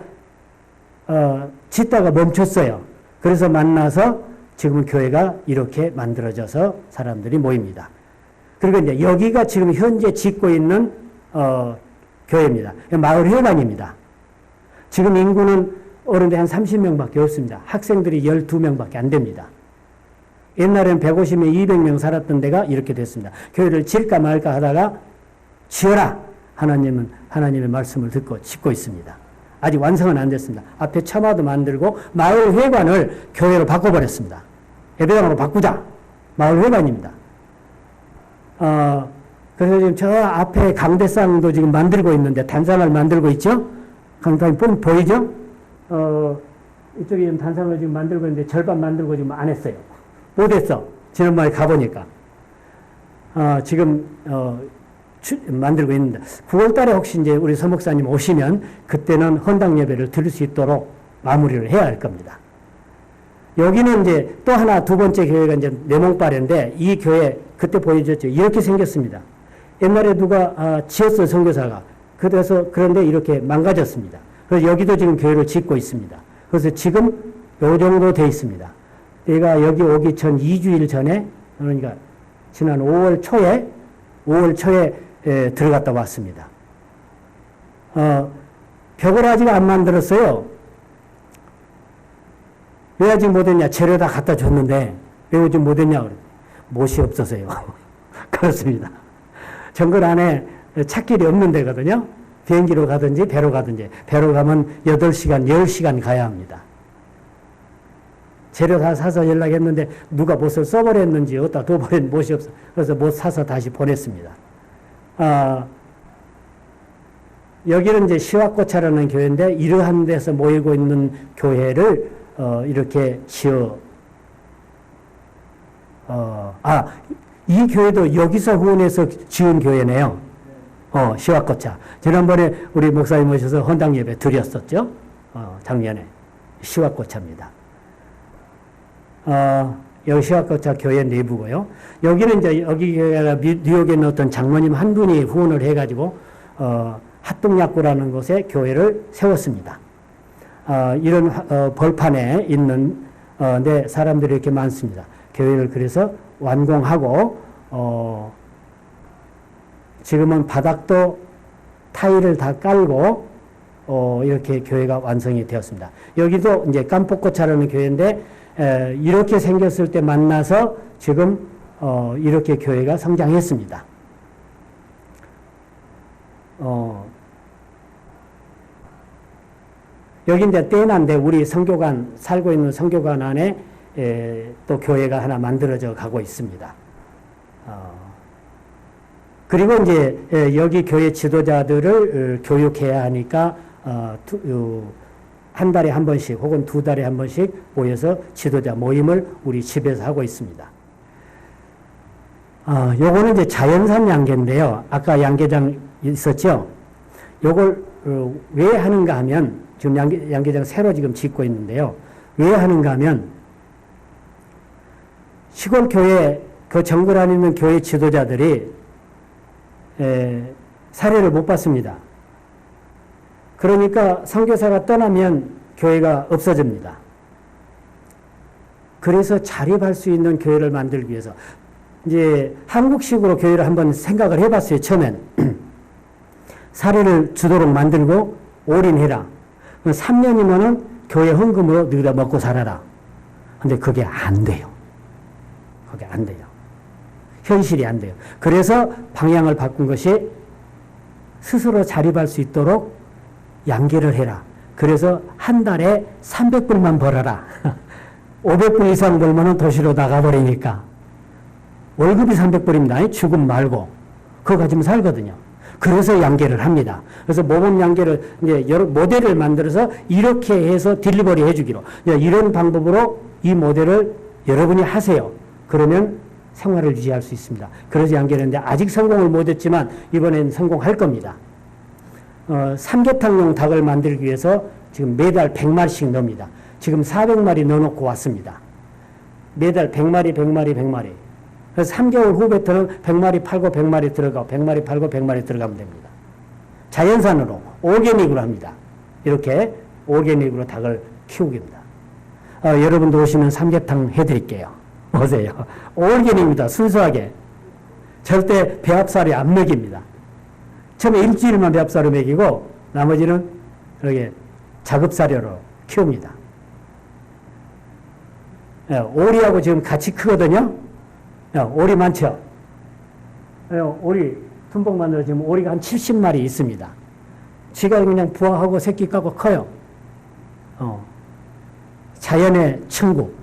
짓다가 멈췄어요. 그래서 만나서 지금은 교회가 이렇게 만들어져서 사람들이 모입니다. 그리고 이제 여기가 지금 현재 짓고 있는 교회입니다. 마을 회관입니다. 지금 인구는 어른들 한 30명밖에 없습니다. 학생들이 12명밖에 안 됩니다. 옛날에는 150명, 200명 살았던 데가 이렇게 됐습니다. 교회를 지을까 말까 하다가 지어라! 하나님은 하나님의 말씀을 듣고 짓고 있습니다. 아직 완성은 안 됐습니다. 앞에 처마도 만들고 마을 회관을 교회로 바꿔버렸습니다. 예배당으로 바꾸자. 마을 회관입니다. 그래서 지금 저 앞에 강대상도 지금 만들고 있는데 단상을 만들고 있죠? 강대상 보이죠? 이쪽에 지금 단상을 지금 만들고 있는데 절반 만들고 지금 안 했어요. 못했어. 지난번에 가보니까. 지금 만들고 있는데 9월 달에 혹시 이제 우리 서목사님 오시면 그때는 헌당 예배를 드릴 수 있도록 마무리를 해야 할 겁니다. 여기는 이제 또 하나 두 번째 교회가 이제 내몽바레인데 이 교회 그때 보여줬죠. 이렇게 생겼습니다. 옛날에 누가 지었어요, 선교사가. 그래서 그런데 이렇게 망가졌습니다. 그래서 여기도 지금 교회를 짓고 있습니다. 그래서 지금 요 정도 돼 있습니다. 내가 여기 오기 전 2주일 전에 그러니까 지난 5월 초에 들어갔다 왔습니다. 벽을 아직 안 만들었어요. 왜 아직 못했냐? 재료 다 갖다 줬는데 왜 아직 못했냐? 못이 없어서요. 그렇습니다. 정글 안에 찻길이 없는 데거든요. 비행기로 가든지 배로 가든지. 배로 가면 8시간, 10시간 가야 합니다. 재료 다 사서 연락했는데 누가 못을 써버렸는지 어디다 둬버린 못이 없어. 그래서 못 사서 다시 보냈습니다. 여기는 이제 시와코차라는 교회인데 이러한 데서 모이고 있는 교회를 이렇게 이 교회도 여기서 후원해서 지은 교회네요. 시와코차. 지난번에 우리 목사님 오셔서 헌당 예배 드렸었죠. 작년에. 시와코차입니다. 여기 시와코차 교회 내부고요. 여기는 이제 여기 교회가 뉴욕에 있는 어떤 장로님 한 분이 후원을 해가지고 합동약구라는 곳에 교회를 세웠습니다. 이런 벌판에 있는 데 사람들이 이렇게 많습니다. 교회를 그래서 완공하고 지금은 바닥도 타일을 다 깔고 이렇게 교회가 완성이 되었습니다. 여기도 이제 깜포코차라는 교회인데 이렇게 생겼을 때 만나서 지금 이렇게 교회가 성장했습니다. 여기 이제 떼난데 우리 선교관 살고 있는 선교관 안에 또 교회가 하나 만들어져 가고 있습니다. 그리고 이제 여기 교회 지도자들을 교육해야 하니까 한 달에 한 번씩 혹은 두 달에 한 번씩 모여서 지도자 모임을 우리 집에서 하고 있습니다. 요거는 이제 자연산 양계인데요. 아까 양계장 있었죠? 요걸 왜 하는가 하면 지금 양계장 새로 지금 짓고 있는데요. 왜 하는가 하면 시골 교회 그 정글 안에 있는 교회 지도자들이 사례를 못 받습니다. 그러니까 선교사가 떠나면 교회가 없어집니다. 그래서 자립할 수 있는 교회를 만들기 위해서 이제 한국식으로 교회를 한번 생각을 해봤어요. 처음엔 사례를 주도록 만들고 올인해라. 3년이면은 교회 헌금으로 너희가 먹고 살아라. 근데 그게 안 돼요. 그게 안 돼요. 현실이 안 돼요. 그래서 방향을 바꾼 것이 스스로 자립할 수 있도록 양계를 해라. 그래서 한 달에 300불만 벌어라. 500불 이상 벌면 도시로 나가버리니까. 월급이 300불입니다. 죽음 말고. 그거 가지면 살거든요. 그래서 양계를 합니다. 그래서 모범 양계를 이제 여러 모델을 만들어서 이렇게 해서 딜리버리 해주기로. 이런 방법으로 이 모델을 여러분이 하세요. 그러면 생활을 유지할 수 있습니다. 그래서 양계를 했는데 아직 성공을 못했지만 이번엔 성공할 겁니다. 삼계탕용 닭을 만들기 위해서 지금 매달 100마리씩 넣습니다. 지금 400마리 넣어놓고 왔습니다. 매달 100마리, 100마리, 100마리. 그래서 3개월 후부터는 100마리 팔고 100마리 들어가고 100마리 팔고 100마리 들어가면 됩니다. 자연산으로, 오게닉으로 합니다. 이렇게 오게닉으로 닭을 키우기입니다. 여러분도 오시면 삼계탕 해드릴게요. 오세요. 오게닉입니다. 순수하게. 절대 배합살이 안 먹입니다. 처음에 일주일만 배합사료 먹이고 나머지는 이렇게 자급사료로 키웁니다. 오리하고 지금 같이 크거든요. 오리 많죠? 오리 tum복 만들어 지금 오리가 한 70마리 있습니다. 지가 그냥 부화하고 새끼 까고 커요. 자연의 천국.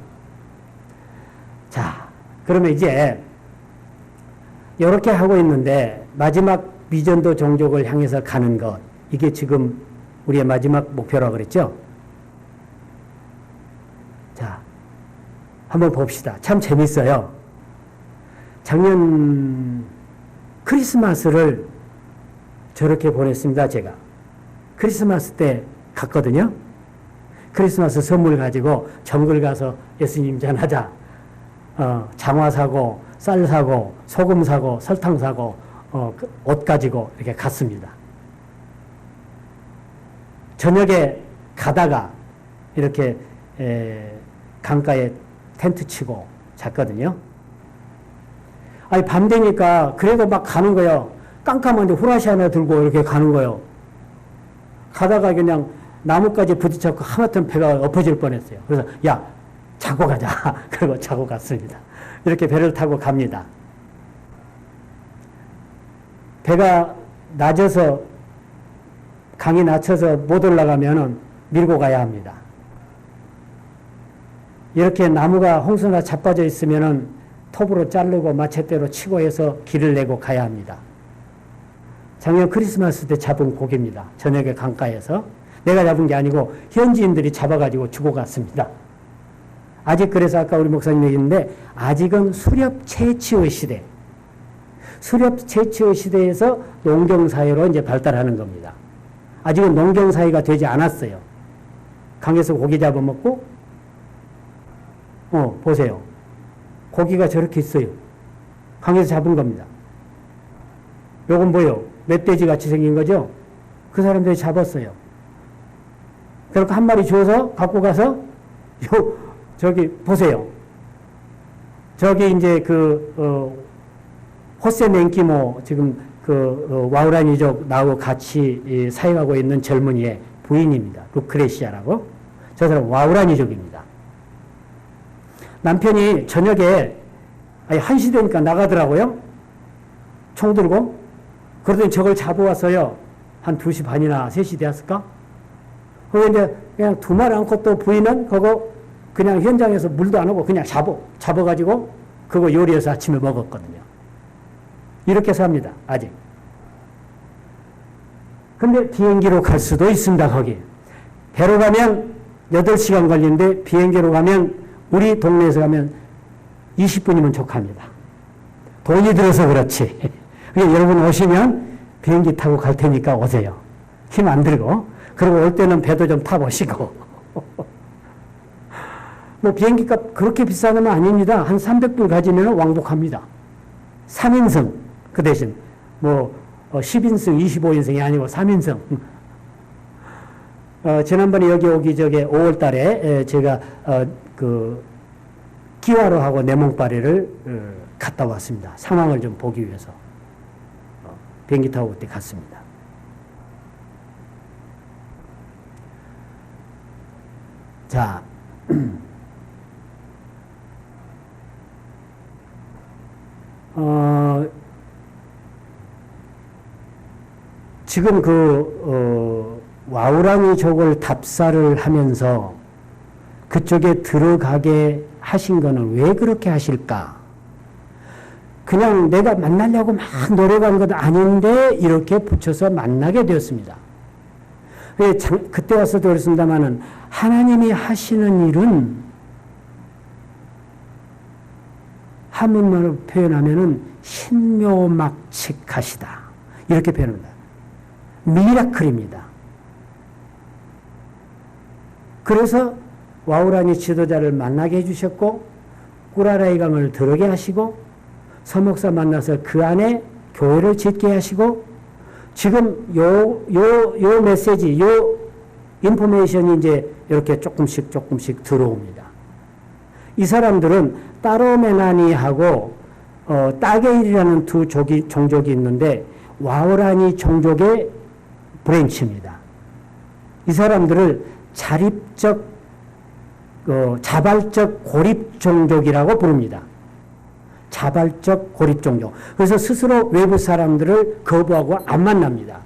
자, 그러면 이제 이렇게 하고 있는데 마지막 비전도 종족을 향해서 가는 것. 이게 지금 우리의 마지막 목표라고 그랬죠? 자, 한번 봅시다. 참 재밌어요. 작년 크리스마스를 저렇게 보냈습니다, 제가. 크리스마스 때 갔거든요. 크리스마스 선물 가지고 정글 가서 예수님 전하자. 장화 사고, 쌀 사고, 소금 사고, 설탕 사고, 옷 가지고 이렇게 갔습니다. 저녁에 가다가 이렇게 강가에 텐트 치고 잤거든요. 아니, 밤 되니까 그래도 막 가는 거예요. 깜깜한데 후라시 하나 들고 이렇게 가는 거예요. 가다가 그냥 나뭇가지 부딪혔고 하마터면 배가 엎어질 뻔했어요. 그래서 야, 자고 가자. 그리고 자고 갔습니다. 이렇게 배를 타고 갑니다. 배가 낮아서 강이 낮춰서 못 올라가면은 밀고 가야 합니다. 이렇게 나무가 홍수나 자빠져 있으면은 톱으로 자르고 마체대로 치고 해서 길을 내고 가야 합니다. 작년 크리스마스 때 잡은 고기입니다. 저녁에 강가에서. 내가 잡은 게 아니고 현지인들이 잡아가지고 주고 갔습니다. 아직 그래서 아까 우리 목사님 얘기했는데 아직은 수렵 채취의 시대. 수렵 채취의 시대에서 농경사회로 이제 발달하는 겁니다. 아직은 농경사회가 되지 않았어요. 강에서 고기 잡아먹고, 보세요. 고기가 저렇게 있어요. 강에서 잡은 겁니다. 요건 뭐요? 멧돼지 같이 생긴 거죠? 그 사람들이 잡았어요. 그렇게 한 마리 주워서 갖고 가서, 저기, 보세요. 저기 이제 호세 맹키모 지금 와우라니족 나하고 같이 사용하고 있는 젊은이의 부인입니다. 루크레시아라고. 저 사람 와우라니족입니다. 남편이 저녁에 1시 되니까 나가더라고요. 총 들고. 그러더니 저걸 잡아왔어요. 한 2시 반이나 3시 되었을까? 그리고 이제 그냥 두말 않고 또 부인은 그거 그냥 현장에서 물도 안 하고 그냥 잡아가지고 그거 요리해서 아침에 먹었거든요. 이렇게 삽니다. 아직. 근데 비행기로 갈 수도 있습니다. 거기. 배로 가면 8시간 걸리는데 비행기로 가면 우리 동네에서 가면 20분이면 족합니다. 돈이 들어서 그렇지. 그러니까 여러분 오시면 비행기 타고 갈 테니까 오세요. 힘 안 들고. 그리고 올 때는 배도 좀 타보시고. 뭐 비행기값 그렇게 비싼 건 아닙니다. 한 300불 가지면 왕복합니다. 3인승. 그 대신 10인승, 25인승이 아니고 3인승. 지난번에 여기 오기 저게 5월 달에 제가 기와로하고 내몽바리를 갔다 왔습니다. 상황을 좀 보기 위해서. 비행기 타고 그때 갔습니다. 자, 지금 와우라니족을 답사를 하면서 그쪽에 들어가게 하신 거는 왜 그렇게 하실까? 그냥 내가 만나려고 막 노력한 건 아닌데 이렇게 붙여서 만나게 되었습니다. 그때 와서도 그랬습니다만은 하나님이 하시는 일은 한문말로 표현하면은 신묘막측하시다. 이렇게 표현합니다. 미라클입니다. 그래서 와우라니 지도자를 만나게 해주셨고 꾸라라이 강을 들어게 하시고 서목사 만나서 그 안에 교회를 짓게 하시고 지금 요 메시지, 요 인포메이션이 이제 이렇게 조금씩 들어옵니다. 이 사람들은 따로메나니하고 따게일이라는 두 종족이 있는데 와우라니 종족의 브랜치입니다. 이 사람들을 자발적 고립 종족이라고 부릅니다. 자발적 고립 종족. 그래서 스스로 외부 사람들을 거부하고 안 만납니다.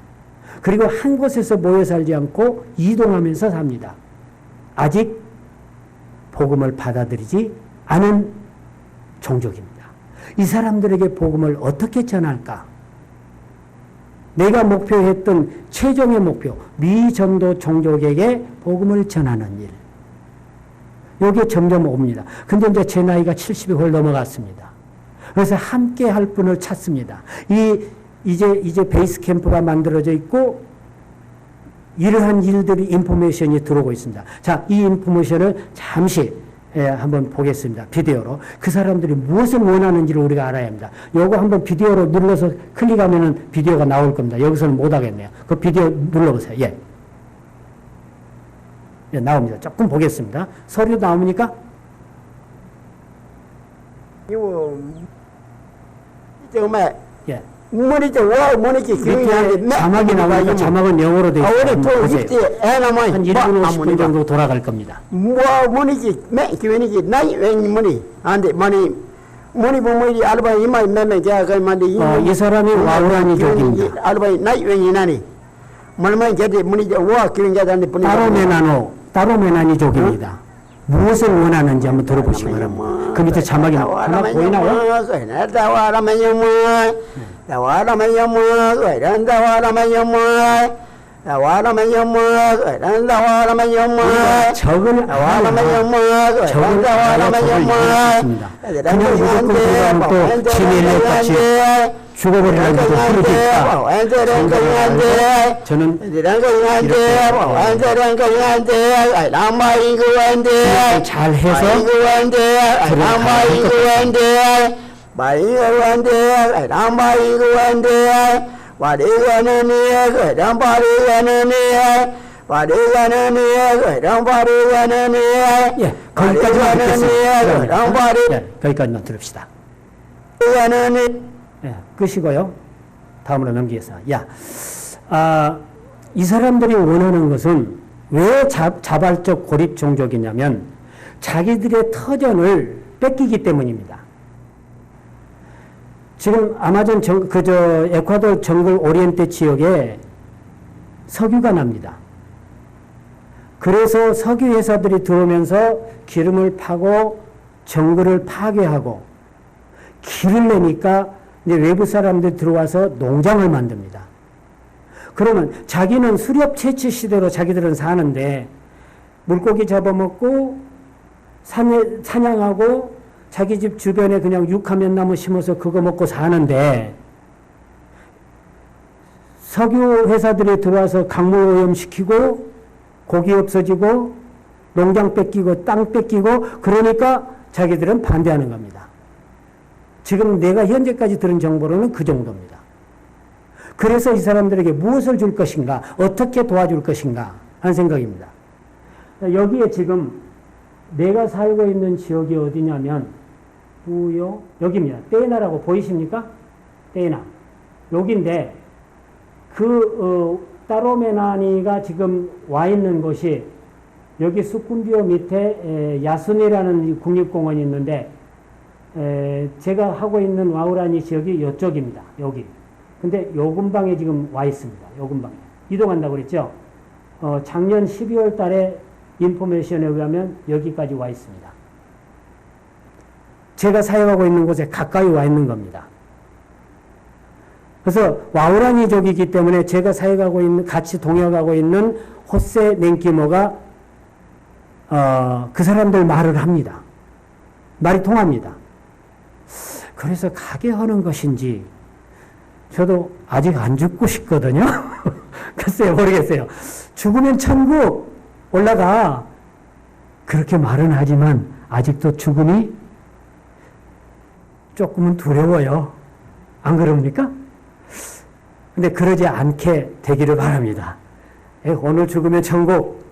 그리고 한 곳에서 모여 살지 않고 이동하면서 삽니다. 아직 복음을 받아들이지 않은 종족입니다. 이 사람들에게 복음을 어떻게 전할까? 내가 목표했던 최종의 목표, 미전도 종족에게 복음을 전하는 일. 이게 점점 옵니다. 근데 이제 제 나이가 70이 홀 넘어갔습니다. 그래서 함께 할 분을 찾습니다. 이제 베이스 캠프가 만들어져 있고 이러한 일들이 인포메이션이 들어오고 있습니다. 자, 이 인포메이션을 잠시 한번 보겠습니다. 비디오로. 그 사람들이 무엇을 원하는지를 우리가 알아야 합니다. 요거 한번 비디오로 눌러서 클릭하면은 비디오가 나올 겁니다. 여기서는 못 하겠네요. 그 비디오 눌러보세요. 예. 예, 나옵니다. 조금 보겠습니다. 소리도 나옵니까?
이거 정말
예.
밑에
자막이 나오니까 자막은 영어로 되어 있습니다. 한 1분 50분 정도 돌아갈 겁니다. 이 사람이 와우라니족입니다. 따로메나니족입니다. 무엇을 원하는지 한번 들어보시기 바랍니다. 그 밑에 자막이 하나 보이나요? 적은 그냥 무조건 들어가면 또 지밀력같이 죽어버리는 것도 흐르니까 저는 이렇게 잘 해서 예, 거기까지만 듣겠습니다. 예, 거기까지만 들읍시다. 예, 끄시고요. 다음으로 넘기겠습니다. 이 사람들이 원하는 것은 왜 자발적 고립 종족이냐면 자기들의 터전을 뺏기기 때문입니다. 지금 아마존 에콰도르 정글 오리엔테 지역에 석유가 납니다. 그래서 석유 회사들이 들어오면서 기름을 파고 정글을 파괴하고 길을 내니까 이제 외부 사람들이 들어와서 농장을 만듭니다. 그러면 자기는 수렵 채취 시대로 자기들은 사는데 물고기 잡아먹고 사냥하고 자기 집 주변에 그냥 육하면 나무 심어서 그거 먹고 사는데 석유 회사들이 들어와서 강물 오염시키고 고기 없어지고 농장 뺏기고 땅 뺏기고 그러니까 자기들은 반대하는 겁니다. 지금 내가 현재까지 들은 정보로는 그 정도입니다. 그래서 이 사람들에게 무엇을 줄 것인가, 어떻게 도와줄 것인가 하는 생각입니다. 여기에 지금 내가 살고 있는 지역이 어디냐면 여기입니다. 떼나라고 보이십니까? 떼나. 여기인데 따로메나니가 지금 와 있는 곳이 여기 수쿰비오 밑에 야순이라는 국립공원이 있는데 제가 하고 있는 와우라니 지역이 이쪽입니다. 여기. 근데 요 근방에 지금 와 있습니다. 요 근방에. 이동한다고 그랬죠? 작년 12월 달에 인포메이션에 의하면 여기까지 와 있습니다. 제가 사역하고 있는 곳에 가까이 와 있는 겁니다. 그래서 와우라니족이기 때문에 제가 사역하고 있는, 같이 동역하고 있는 호세 넨키모가 그 사람들 말을 합니다. 말이 통합니다. 그래서 가게 하는 것인지 저도 아직 안 죽고 싶거든요. 글쎄요, 모르겠어요. 죽으면 천국 올라가 그렇게 말은 하지만 아직도 죽음이 조금은 두려워요. 안 그럽니까? 근데 그러지 않게 되기를 바랍니다. 오늘 죽으면 천국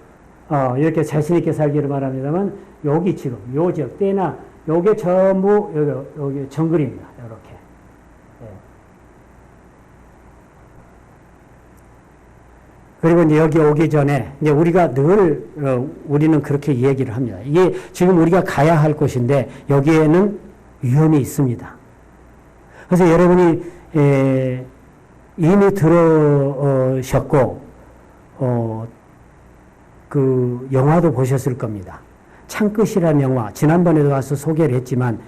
이렇게 자신 있게 살기를 바랍니다만 여기 지금 요 지역 떼나 요게 전부 여기 정글입니다. 이렇게. 예. 그리고 이제 여기 오기 전에 이제 우리가 늘 우리는 그렇게 얘기를 합니다. 이게 지금 우리가 가야 할 곳인데 여기에는 위험이 있습니다. 그래서 여러분이 이미 들으셨고 그 영화도 보셨을 겁니다. 창끝이라는 영화, 지난번에도 와서 소개를 했지만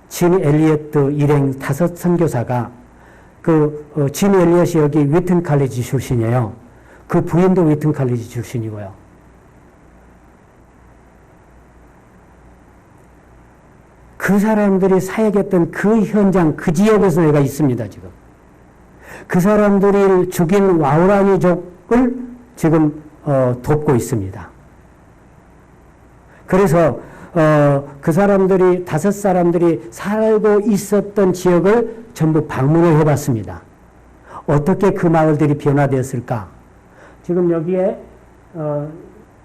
진 엘리엇 일행 5 선교사가 진 엘리엇이 여기 위튼 칼리지 출신이에요. 그 부인도 위튼 칼리지 출신이고요. 그 사람들이 사역했던 그 현장, 그 지역에서 내가 있습니다, 지금. 그 사람들이 죽인 와우라니족을 지금 돕고 있습니다. 그래서 그 사람들이 5 사람들이 살고 있었던 지역을 전부 방문을 해봤습니다. 어떻게 그 마을들이 변화되었을까? 지금 여기에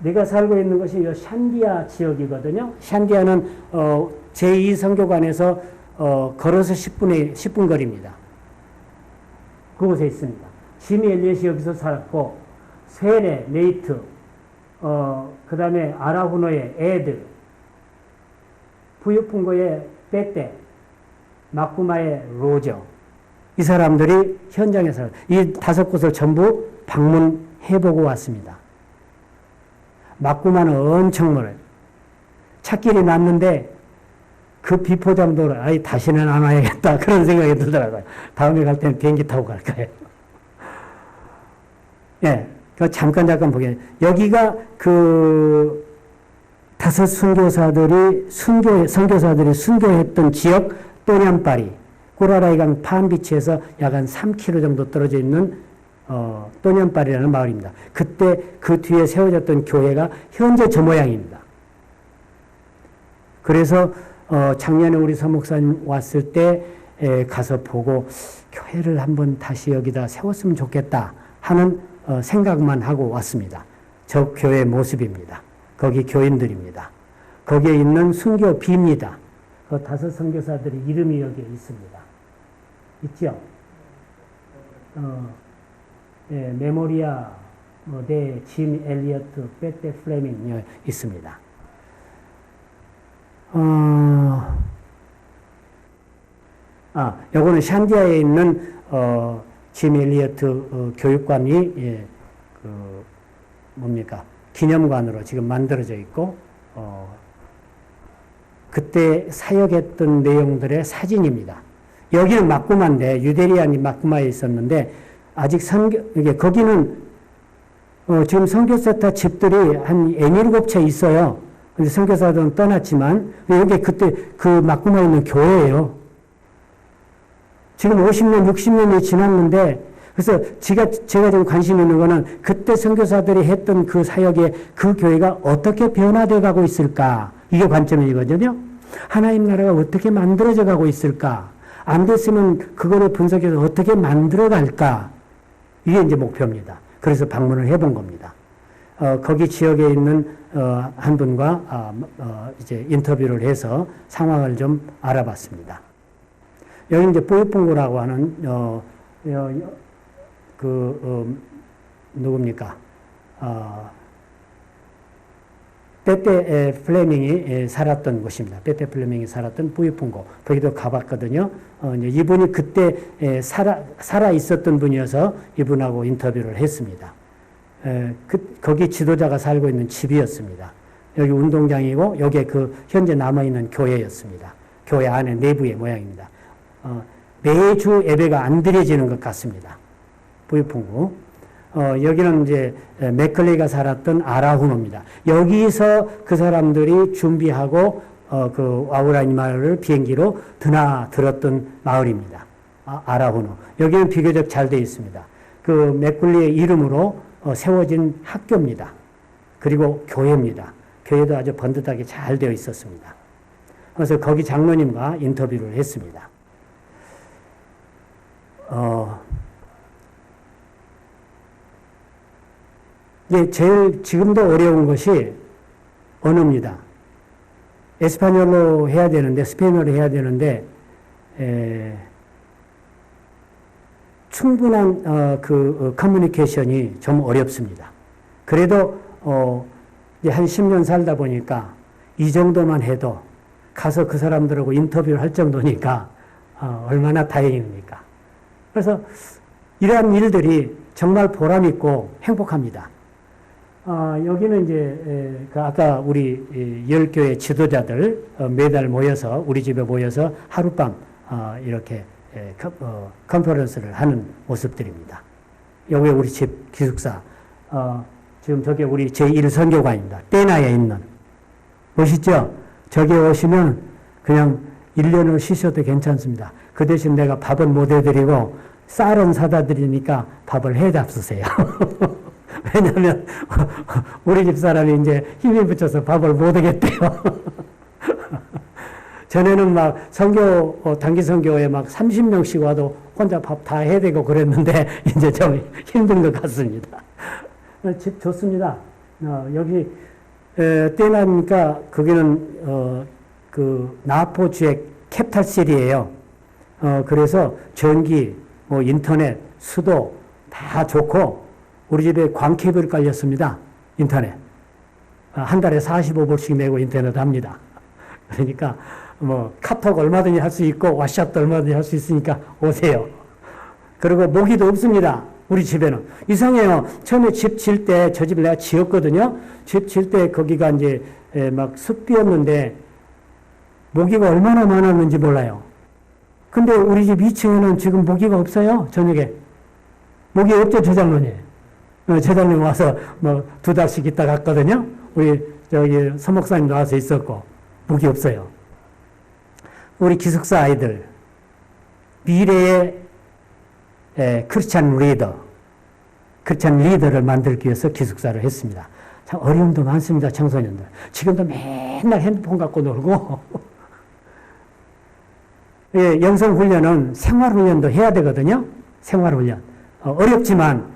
내가 살고 있는 것이 이 샨디아 지역이거든요. 샨디아는 제2선교관에서 걸어서 10분 거리입니다. 그곳에 있습니다. 지미 엘리엇이 여기서 살았고 세네, 네이트, 그 다음에 아라후노의 에드, 부유풍고의 빼떼, 마쿠마의 로저, 이 사람들이 현장에서 이 5곳을 전부 방문해보고 왔습니다. 마쿠마는 엄청 멀어요. 찾길이 났는데 그 비포장도로, 아이, 다시는 안 와야겠다. 그런 생각이 들더라고요. 다음에 갈 때는 비행기 타고 갈 거예요. 예. 잠깐 보게. 여기가 그, 다섯 선교사들이 순교했던 지역, 또냠파리, 꾸라라이강 파암비치에서 약 한 3km 정도 떨어져 있는 또냠파리라는 마을입니다. 그때 그 뒤에 세워졌던 교회가 현재 저 모양입니다. 그래서 작년에 우리 서목사님 왔을 때 가서 보고 교회를 한번 다시 여기다 세웠으면 좋겠다 하는 생각만 하고 왔습니다. 저 교회 모습입니다. 거기 교인들입니다. 거기에 있는 순교비입니다. 그 다섯 선교사들의 이름이 여기에 있습니다. 있죠? 예, 메모리아, 짐 엘리어트, 베테 플레밍 있습니다. 요거는 샨디아에 있는 짐 엘리어트 교육관이 기념관으로 지금 만들어져 있고 그때 사역했던 내용들의 사진입니다. 여기는 마꾸마인데 유대리안이 마꾸마에 있었는데 아직 거기는 지금 선교센터 집들이 한 7채 있어요. 근데 선교사들은 떠났지만 여기 그때 그 마꾸마에 있는 교회예요. 지금 50년, 60년이 지났는데 그래서 제가 좀 관심 있는 거는 그때 선교사들이 했던 그 사역에 그 교회가 어떻게 변화되어 가고 있을까? 이게 관점이거든요. 하나님 나라가 어떻게 만들어져 가고 있을까? 안 됐으면 그거를 분석해서 어떻게 만들어 갈까? 이게 이제 목표입니다. 그래서 방문을 해본 겁니다. 거기 지역에 있는 한 분과 이제 인터뷰를 해서 상황을 좀 알아봤습니다. 여기 이제 뿌이풍구라고 하는 누굽니까? 베테 플레밍이 살았던 곳입니다. 베테 플레밍이 살았던 뿌이풍구. 거기도 가봤거든요. 이분이 그때 살아 있었던 분이어서 이분하고 인터뷰를 했습니다. 거기 지도자가 살고 있는 집이었습니다. 여기 운동장이고, 여기에 그 현재 남아있는 교회였습니다. 교회 안에 내부의 모양입니다. 매주 예배가 안 드려지는 것 같습니다. 뿌이풍구. 여기는 이제 맥컬리가 살았던 아라후노입니다. 여기서 그 사람들이 준비하고 그 와우라니 마을을 비행기로 드나들었던 마을입니다. 아라후노. 여기는 비교적 잘 되어 있습니다. 그 맥컬리의 이름으로 세워진 학교입니다. 그리고 교회입니다. 교회도 아주 번듯하게 잘 되어 있었습니다. 그래서 거기 장로님과 인터뷰를 했습니다. 제일 지금도 어려운 것이 언어입니다. 에스파뇰로 해야 되는데, 스페인어로 해야 되는데, 충분한 커뮤니케이션이 좀 어렵습니다. 그래도 이제 한 10년 살다 보니까 이 정도만 해도 가서 그 사람들하고 인터뷰를 할 정도니까 얼마나 다행입니까? 그래서 이러한 일들이 정말 보람있고 행복합니다. 여기는 이제 아까 우리 10교회 지도자들 매달 모여서 우리 집에 모여서 하룻밤 이렇게 컨퍼런스를 하는 모습들입니다. 여기 우리 집 기숙사. 지금 저게 우리 제1선교관입니다. 떼나에 있는. 보시죠? 저기 오시면 그냥 1년을 쉬셔도 괜찮습니다. 그 대신 내가 밥은 못 해드리고 쌀은 사다 드리니까 밥을 해 잡수세요. 왜냐면 우리 집 사람이 이제 힘이 붙여서 밥을 못 하겠대요. 전에는 막 단기 선교에 막 30명씩 와도 혼자 밥 다 해야 되고 그랬는데 이제 좀 힘든 것 같습니다. 집 좋습니다. 여기 떼나니까 거기는 그 나포주의 캡탈실이에요. 그래서 전기, 인터넷, 수도 다 좋고 우리 집에 광케이블 깔렸습니다. 인터넷. 한 달에 45불씩 내고 인터넷 합니다. 그러니까 카톡 얼마든지 할 수 있고 왓츠앱도 얼마든지 할 수 있으니까 오세요. 그리고 모기도 없습니다. 우리 집에는. 이상해요. 처음에 집 질 때, 저 집을 내가 지었거든요. 집 질 때 거기가 이제 막 숲이었는데 모기가 얼마나 많았는지 몰라요. 근데 우리 집 2층에는 지금 모기가 없어요, 저녁에. 모기 없죠, 저장로님. 저장님 와서 뭐 2달씩 있다 갔거든요. 우리 저기 서목사님도 와서 있었고, 모기 없어요. 우리 기숙사 아이들, 미래의 크리스찬 리더를 만들기 위해서 기숙사를 했습니다. 참 어려움도 많습니다, 청소년들. 지금도 맨날 핸드폰 갖고 놀고, 예, 영성훈련은 생활훈련도 해야 되거든요. 생활훈련. 어렵지만,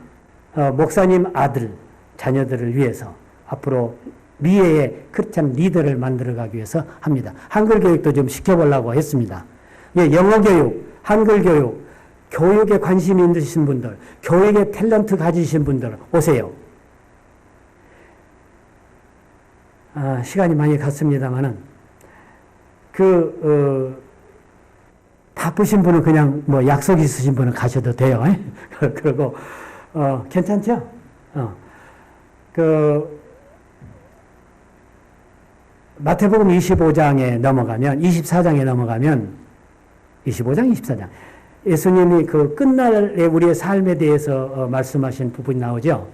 목사님 아들, 자녀들을 위해서 앞으로 미래의 크리스찬 리더를 만들어가기 위해서 합니다. 한글 교육도 좀 시켜보려고 했습니다. 예, 영어 교육, 한글 교육, 교육에 관심이 있으신 분들, 교육에 탤런트 가지신 분들 오세요. 시간이 많이 갔습니다만은 바쁘신 분은 그냥 뭐 약속 있으신 분은 가셔도 돼요. 그리고 괜찮죠? 마태복음 25장에 넘어가면 24장에 넘어가면 25장, 24장 예수님이 그 끝날의 우리의 삶에 대해서 말씀하신 부분이 나오죠.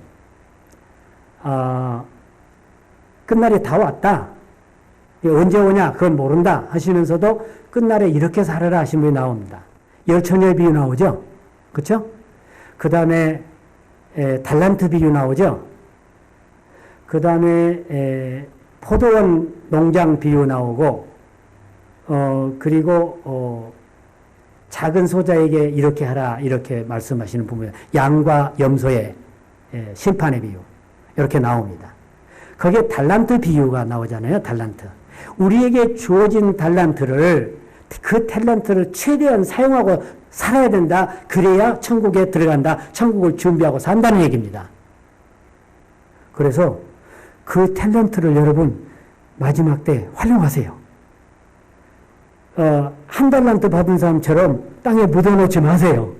끝날이 다 왔다. 언제 오냐? 그건 모른다. 하시면서도 끝날에 이렇게 살아라 하신 분이 나옵니다. 열처녀의 비유 나오죠. 그렇죠? 그 다음에 달란트 비유 나오죠. 그 다음에 포도원 농장 비유 나오고 그리고 작은 소자에게 이렇게 하라 이렇게 말씀하시는 부분, 양과 염소의 심판의 비유 이렇게 나옵니다. 거기에 달란트 비유가 나오잖아요. 달란트. 우리에게 주어진 달란트를, 그 탤런트를 최대한 사용하고 살아야 된다. 그래야 천국에 들어간다. 천국을 준비하고 산다는 얘기입니다. 그래서 그 탤런트를 여러분 마지막 때 활용하세요. 한 달란트 받은 사람처럼 땅에 묻어놓지 마세요.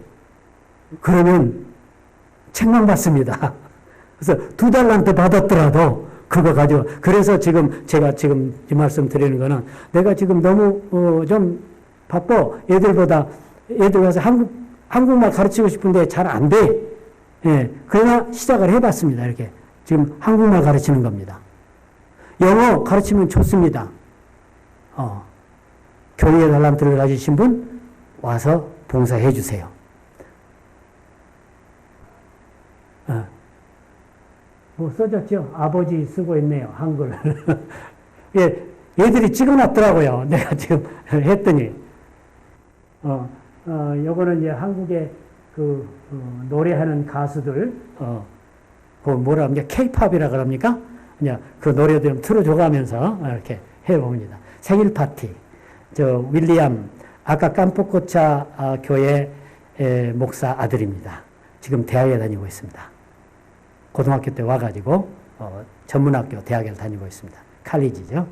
그러면 책망받습니다. 그래서 2달란트 받았더라도 그거 가지고, 그래서 제가 지금 이 말씀 드리는 거는, 내가 지금 너무 좀 바빠. 애들 가서 한국말 가르치고 싶은데 잘 안 돼. 예, 그러나 시작을 해봤습니다. 이렇게 지금 한국말 가르치는 겁니다. 영어 가르치면 좋습니다. 교리의 달란트를 가지신 분 와서 봉사해 주세요. 뭐 써졌죠? 아버지 쓰고 있네요. 한글. 예, 얘들이 찍어놨더라고요. 내가 지금 했더니. 요거는 이제 한국의 노래하는 가수들, 뭐라 합니까? 케이팝이라 그럽니까? 그냥 그 노래들 좀 틀어줘가면서 이렇게 해봅니다. 생일 파티. 윌리엄, 아까 깜포코차 교회 목사 아들입니다. 지금 대학에 다니고 있습니다. 고등학교 때 와가지고 전문학교 대학에 다니고 있습니다. 칼리지죠.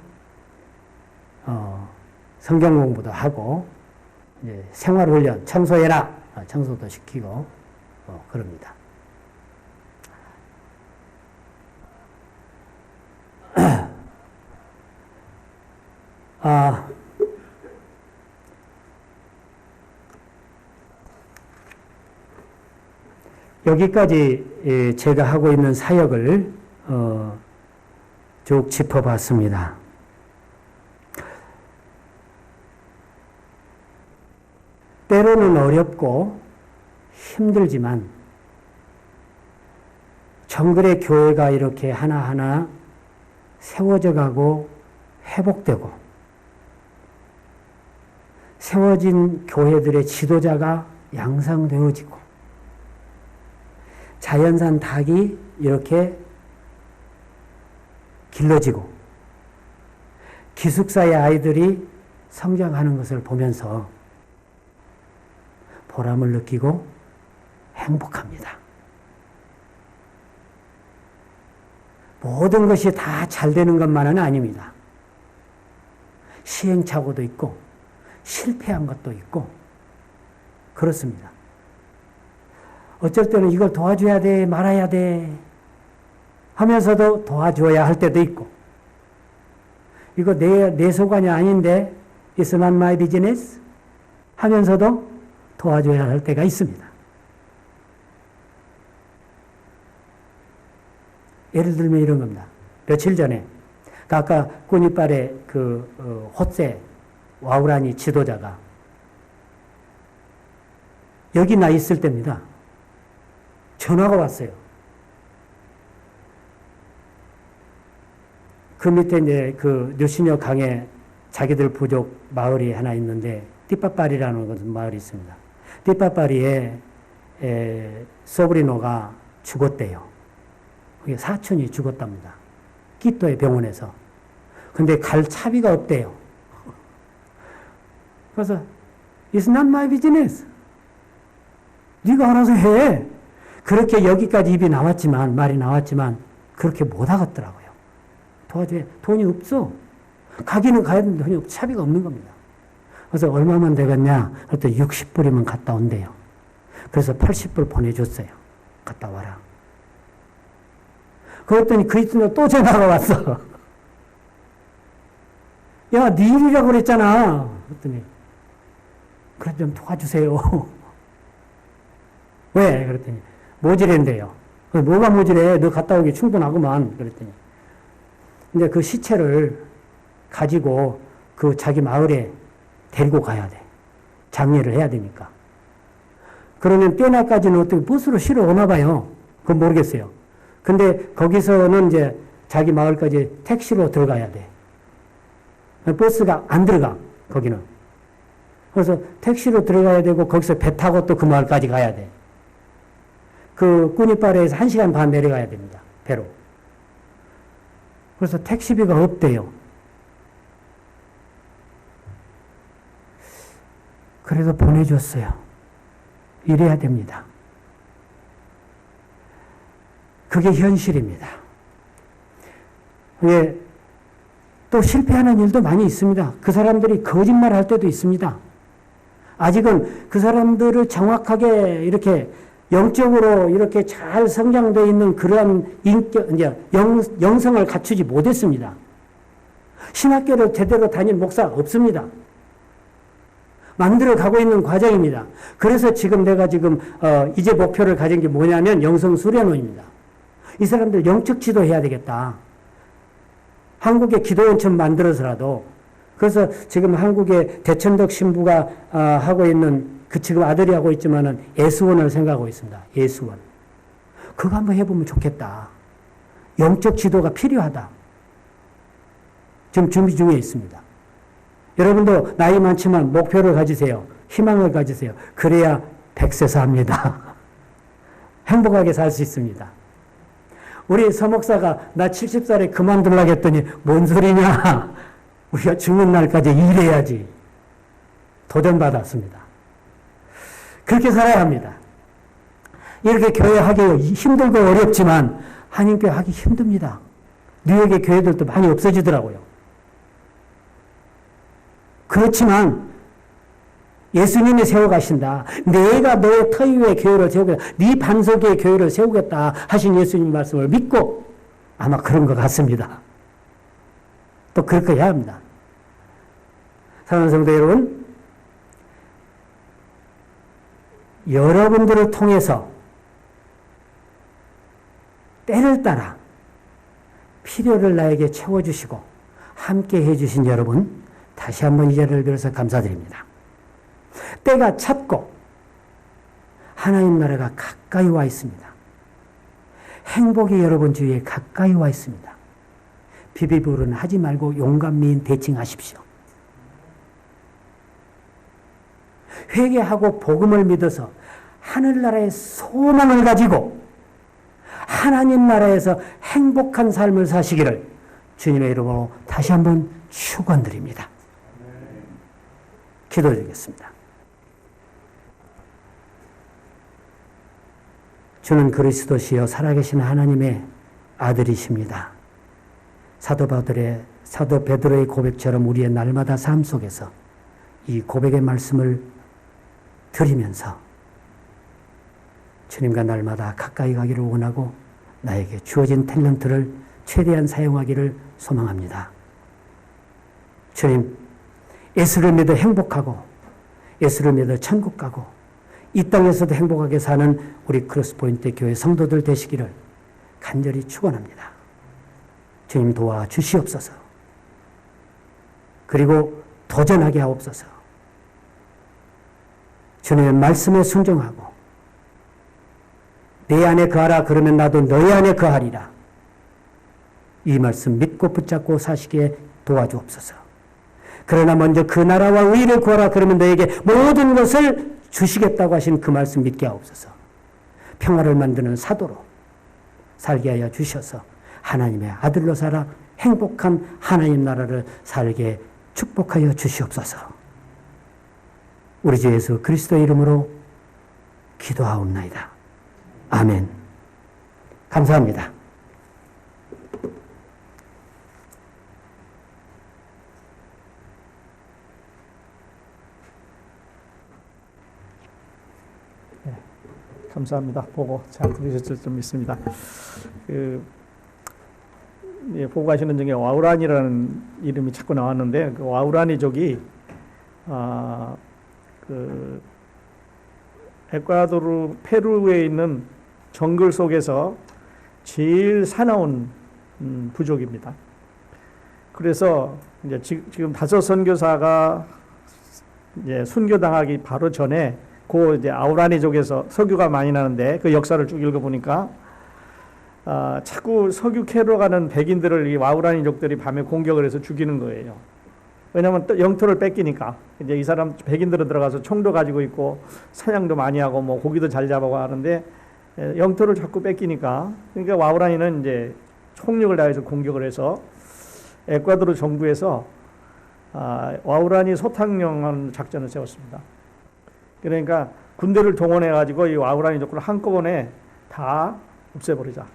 성경 공부도 하고 생활훈련, 청소해라, 청소도 시키고 그럽니다. 여기까지 제가 하고 있는 사역을 쭉 짚어봤습니다. 때로는 어렵고 힘들지만 정글의 교회가 이렇게 하나하나 세워져 가고 회복되고 세워진 교회들의 지도자가 양성되어지고 자연산 닭이 이렇게 길러지고 기숙사의 아이들이 성장하는 것을 보면서 보람을 느끼고 행복합니다. 모든 것이 다 잘 되는 것만은 아닙니다. 시행착오도 있고 실패한 것도 있고 그렇습니다. 어쩔 때는 이걸 도와줘야 돼, 말아야 돼 하면서도 도와줘야 할 때도 있고, 이거 내 소관이 아닌데 It's not my business 하면서도 도와줘야 할 때가 있습니다. 예를 들면 이런 겁니다. 며칠 전에 아까 꾸니빨의 호세 와우라니 지도자가 여기 나 있을 때입니다. 전화가 왔어요. 그 밑에 이제 뉴시녀 강에 자기들 부족 마을이 하나 있는데 띠빠빠리라는 마을이 있습니다. 띠빠빠리에 소브리노가 죽었대요. 사촌이 죽었답니다. 끼또의 병원에서. 근데 갈 차비가 없대요. 그래서 It's not my business. 네가 알아서 해. 그렇게 여기까지 입이 나왔지만 말이 나왔지만 그렇게 못 하겠더라고요. 도와줘야 돈이 없어. 가기는 가야 되는데 돈이 없어. 차비가 없는 겁니다. 그래서 얼마만 되겠냐? 그랬더니 60불이면 갔다 온대요. 그래서 80불 보내줬어요. 갔다 와라. 그랬더니 그 이튿날 또 전화가 왔어. 야, 네 일이라고 그랬잖아. 그랬더니 그래 좀 도와주세요. 왜? 그랬더니 모질한데요. 뭐가 모질해? 너 갔다 오기 충분하구만. 그랬더니 이제 그 시체를 가지고 그 자기 마을에 데리고 가야 돼. 장례를 해야 되니까. 그러면 뼈나까지는 어떻게 버스로 실어 오나 봐요. 그건 모르겠어요. 근데 거기서는 이제 자기 마을까지 택시로 들어가야 돼. 버스가 안 들어가, 거기는. 그래서 택시로 들어가야 되고, 거기서 배 타고 또 그 마을까지 가야 돼. 그 꾸니빠레에서 1시간 반 내려가야 됩니다. 배로. 그래서 택시비가 없대요. 그래서 보내줬어요. 이래야 됩니다. 그게 현실입니다. 예, 또 실패하는 일도 많이 있습니다. 그 사람들이 거짓말 할 때도 있습니다. 아직은 그 사람들을 정확하게 이렇게 영적으로 이렇게 잘 성장되어 있는 그러한 영성을 갖추지 못했습니다. 신학교를 제대로 다닐 목사 없습니다. 만들어 가고 있는 과정입니다. 그래서 지금 내가 이제 목표를 가진 게 뭐냐면 영성수련원입니다. 이 사람들 영적 지도해야 되겠다. 한국에 기도원처럼 만들어서라도. 그래서 지금 한국에 대천덕 신부가 하고 있는 지금 아들이 하고 있지만은 예수원을 생각하고 있습니다. 예수원. 그거 한번 해보면 좋겠다. 영적 지도가 필요하다. 지금 준비 중에 있습니다. 여러분도 나이 많지만 목표를 가지세요. 희망을 가지세요. 그래야 100세 삽니다. 행복하게 살 수 있습니다. 우리 서목사가 나 70살에 그만두려고 했더니 뭔 소리냐. 우리가 죽는 날까지 일해야지. 도전받았습니다. 그렇게 살아야 합니다. 이렇게 교회 하기 힘들고 어렵지만 한인교회 하기 힘듭니다. 뉴욕의 교회들도 많이 없어지더라고요. 그렇지만 예수님이 세워가신다. 내가 너의 터 위에 교회를 세우겠다. 네 반석 위에 교회를 세우겠다 하신 예수님 말씀을 믿고 아마 그런 것 같습니다. 또 그렇게 해야 합니다. 사랑하는 성도 여러분, 여러분들을 통해서 때를 따라 필요를 나에게 채워주시고 함께 해주신 여러분, 다시 한번 이 자리를 빌어서 감사드립니다. 때가 찼고 하나님 나라가 가까이 와 있습니다. 행복이 여러분 주위에 가까이 와 있습니다. 비비부르는 하지 말고 용감미인 대칭하십시오. 회개하고 복음을 믿어서 하늘나라의 소망을 가지고 하나님 나라에서 행복한 삶을 사시기를 주님의 이름으로 다시 한번 축원드립니다. 기도드리겠습니다. 주는 그리스도시요 살아계신 하나님의 아들이십니다. 사도 베드로의 고백처럼 우리의 날마다 삶 속에서 이 고백의 말씀을 들으면서 주님과 날마다 가까이 가기를 원하고 나에게 주어진 탤런트를 최대한 사용하기를 소망합니다. 주님, 예수를 믿어 행복하고 예수를 믿어 천국 가고 이 땅에서도 행복하게 사는 우리 크로스포인트 교회 성도들 되시기를 간절히 축원합니다. 주님 도와주시옵소서. 그리고 도전하게 하옵소서. 주님의 말씀에 순종하고 내 안에 거하라 그러면 나도 너희 안에 거하리라. 이 말씀 믿고 붙잡고 사시기에 도와주옵소서. 그러나 먼저 그 나라와 의를 구하라 그러면 너에게 모든 것을 주시겠다고 하신 그 말씀 믿게 하옵소서. 평화를 만드는 사도로 살게 하여 주셔서 하나님의 아들로 살아 행복한 하나님 나라를 살게 축복하여 주시옵소서. 우리 주 예수 그리스도의 이름으로 기도하옵나이다. 아멘. 감사합니다.
감사합니다. 보고 잘 들으셨을 줄 믿습니다. 보고 가시는 중에 와우란이라는 이름이 자꾸 나왔는데 그 와우라니족이 에콰도르 페루에 있는 정글 속에서 제일 사나운 부족입니다. 그래서 이제 지금 5 선교사가 이제 순교당하기 바로 전에 그 이제 아우라니족에서 석유가 많이 나는데 그 역사를 쭉 읽어보니까 자꾸 석유 캐러 가는 백인들을 이 아우라니족들이 밤에 공격을 해서 죽이는 거예요. 왜냐하면 또 영토를 뺏기니까 이제 이 사람 백인들은 들어가서 총도 가지고 있고 사냥도 많이 하고 뭐 고기도 잘 잡아고 하는데 영토를 자꾸 뺏기니까 그러니까 와우라니는 이제 총력을 다해서 공격을 해서 에콰도르 정부에서 와우라니 소탕령하는 작전을 세웠습니다. 그러니까 군대를 동원해 가지고 이 와우라니족을 한꺼번에 다 없애버리자.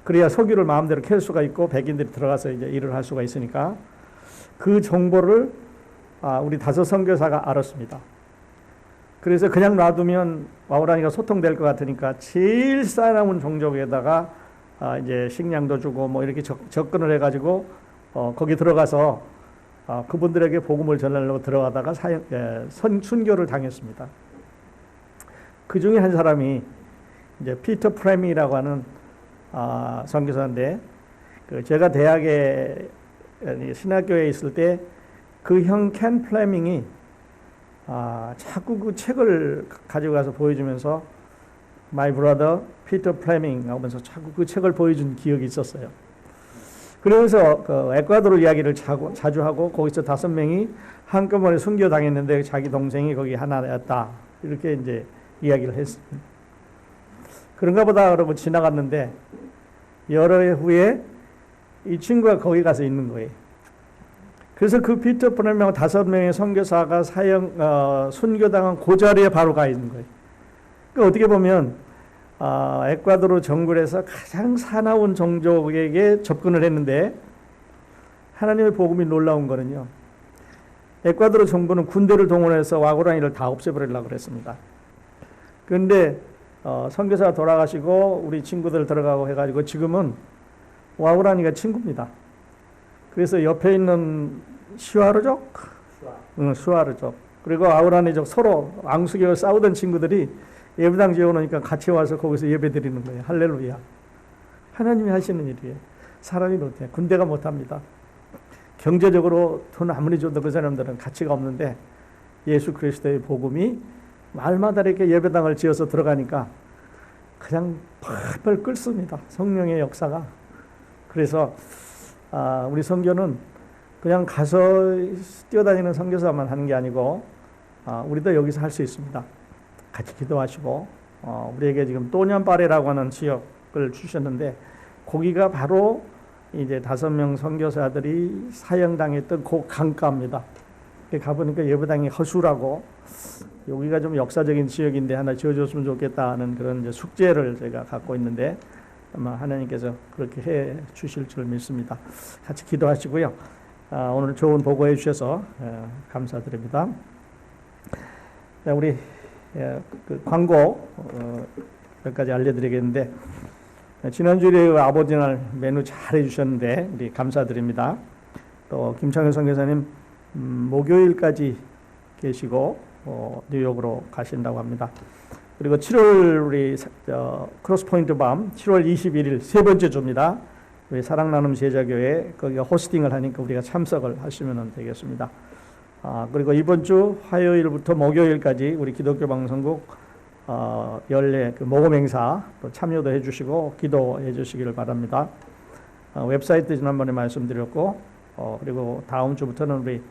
그래야 석유를 마음대로 캘 수가 있고 백인들이 들어가서 이제 일을 할 수가 있으니까 그 정보를 우리 5 선교사가 알았습니다. 그래서 그냥 놔두면 와우라니가 소통될 것 같으니까 제일 싸나운 종족에다가 이제 식량도 주고 뭐 이렇게 접근을 해가지고 거기 들어가서 그분들에게 복음을 전하려고 들어가다가 순교를 당했습니다. 그 중에 한 사람이 이제 피터 프레미라고 하는 선교사인데 제가 대학에 신학교에 있을 때 그 형 켄 플레밍이 자꾸 그 책을 가지고 가서 보여주면서 My brother Peter Fleming 하면서 자꾸 그 책을 보여준 기억이 있었어요. 그러면서 그 에콰도르 이야기를 자주 하고 거기서 5명이 한꺼번에 순교당했는데 자기 동생이 거기 하나였다. 이렇게 이제 이야기를 했습니다. 그런가 보다 그러고 지나갔는데 여러 해 후에 이 친구가 거기 가서 있는 거예요. 그래서 그 피터 프레미하고 5명의 선교사가 순교당한 그 자리에 바로 가 있는 거예요. 그러니까 어떻게 보면 에콰도르 정글에서 가장 사나운 종족에게 접근을 했는데 하나님의 복음이 놀라운 거는요. 에콰도르 정부는 군대를 동원해서 와우라니를 다 없애버리려고 그랬습니다. 그런데 선교사가 돌아가시고 우리 친구들 들어가고 해가지고 지금은 와우라니가 친구입니다. 그래서 옆에 있는 슈아르족, 슈아르족 그리고 아우라니족 서로 앙숙이와 싸우던 친구들이 예배당 지어놓으니까 같이 와서 거기서 예배 드리는 거예요. 할렐루야. 하나님이 하시는 일이에요. 사람이 못해. 군대가 못합니다. 경제적으로 돈 아무리 줘도 그 사람들은 가치가 없는데 예수 그리스도의 복음이 말마다 이렇게 예배당을 지어서 들어가니까 그냥 펄펄 끓습니다. 성령의 역사가. 그래서 우리 선교는 그냥 가서 뛰어다니는 선교사만 하는 게 아니고 우리도 여기서 할 수 있습니다. 같이 기도하시고 우리에게 지금 또년바레라고 하는 지역을 주셨는데 거기가 바로 이제 5명 선교사들이 사형당했던 그 강가입니다. 가보니까 예배당이 허술하고 여기가 좀 역사적인 지역인데 하나 지어줬으면 좋겠다 하는 그런 이제 숙제를 제가 갖고 있는데 아마 하나님께서 그렇게 해 주실 줄 믿습니다. 같이 기도하시고요. 오늘 좋은 보고해 주셔서 감사드립니다. 우리 그 광고 몇 가지 알려드리겠는데 지난주에 아버지 날 메뉴 잘 해주셨는데 우리 감사드립니다. 또 김창현 선교사님 목요일까지 계시고 뉴욕으로 가신다고 합니다. 그리고 7월 우리 크로스포인트 밤 7월 21일 세 번째 주입니다. 우리 사랑나눔 제자교회 거기가 호스팅을 하니까 우리가 참석을 하시면 되겠습니다. 그리고 이번 주 화요일부터 목요일까지 우리 기독교 방송국 연례 그 모금 행사 또 참여도 해주시고 기도해 주시기를 바랍니다. 웹사이트 지난번에 말씀드렸고 그리고 다음 주부터는 우리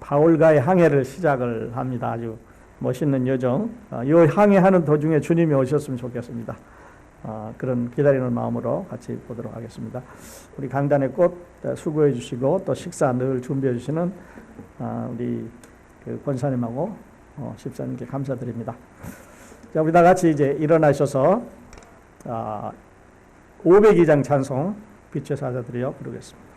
바울과의 항해를 시작을 합니다. 아주 멋있는 여정. 이 항해하는 도중에 주님이 오셨으면 좋겠습니다. 그런 기다리는 마음으로 같이 보도록 하겠습니다. 우리 강단의 꽃 수고해 주시고 또 식사 늘 준비해 주시는 우리 그 권사님하고 집사님께 감사드립니다. 자, 우리 다 같이 이제 일어나셔서 502장 찬송 빛의 사자들이여 부르겠습니다.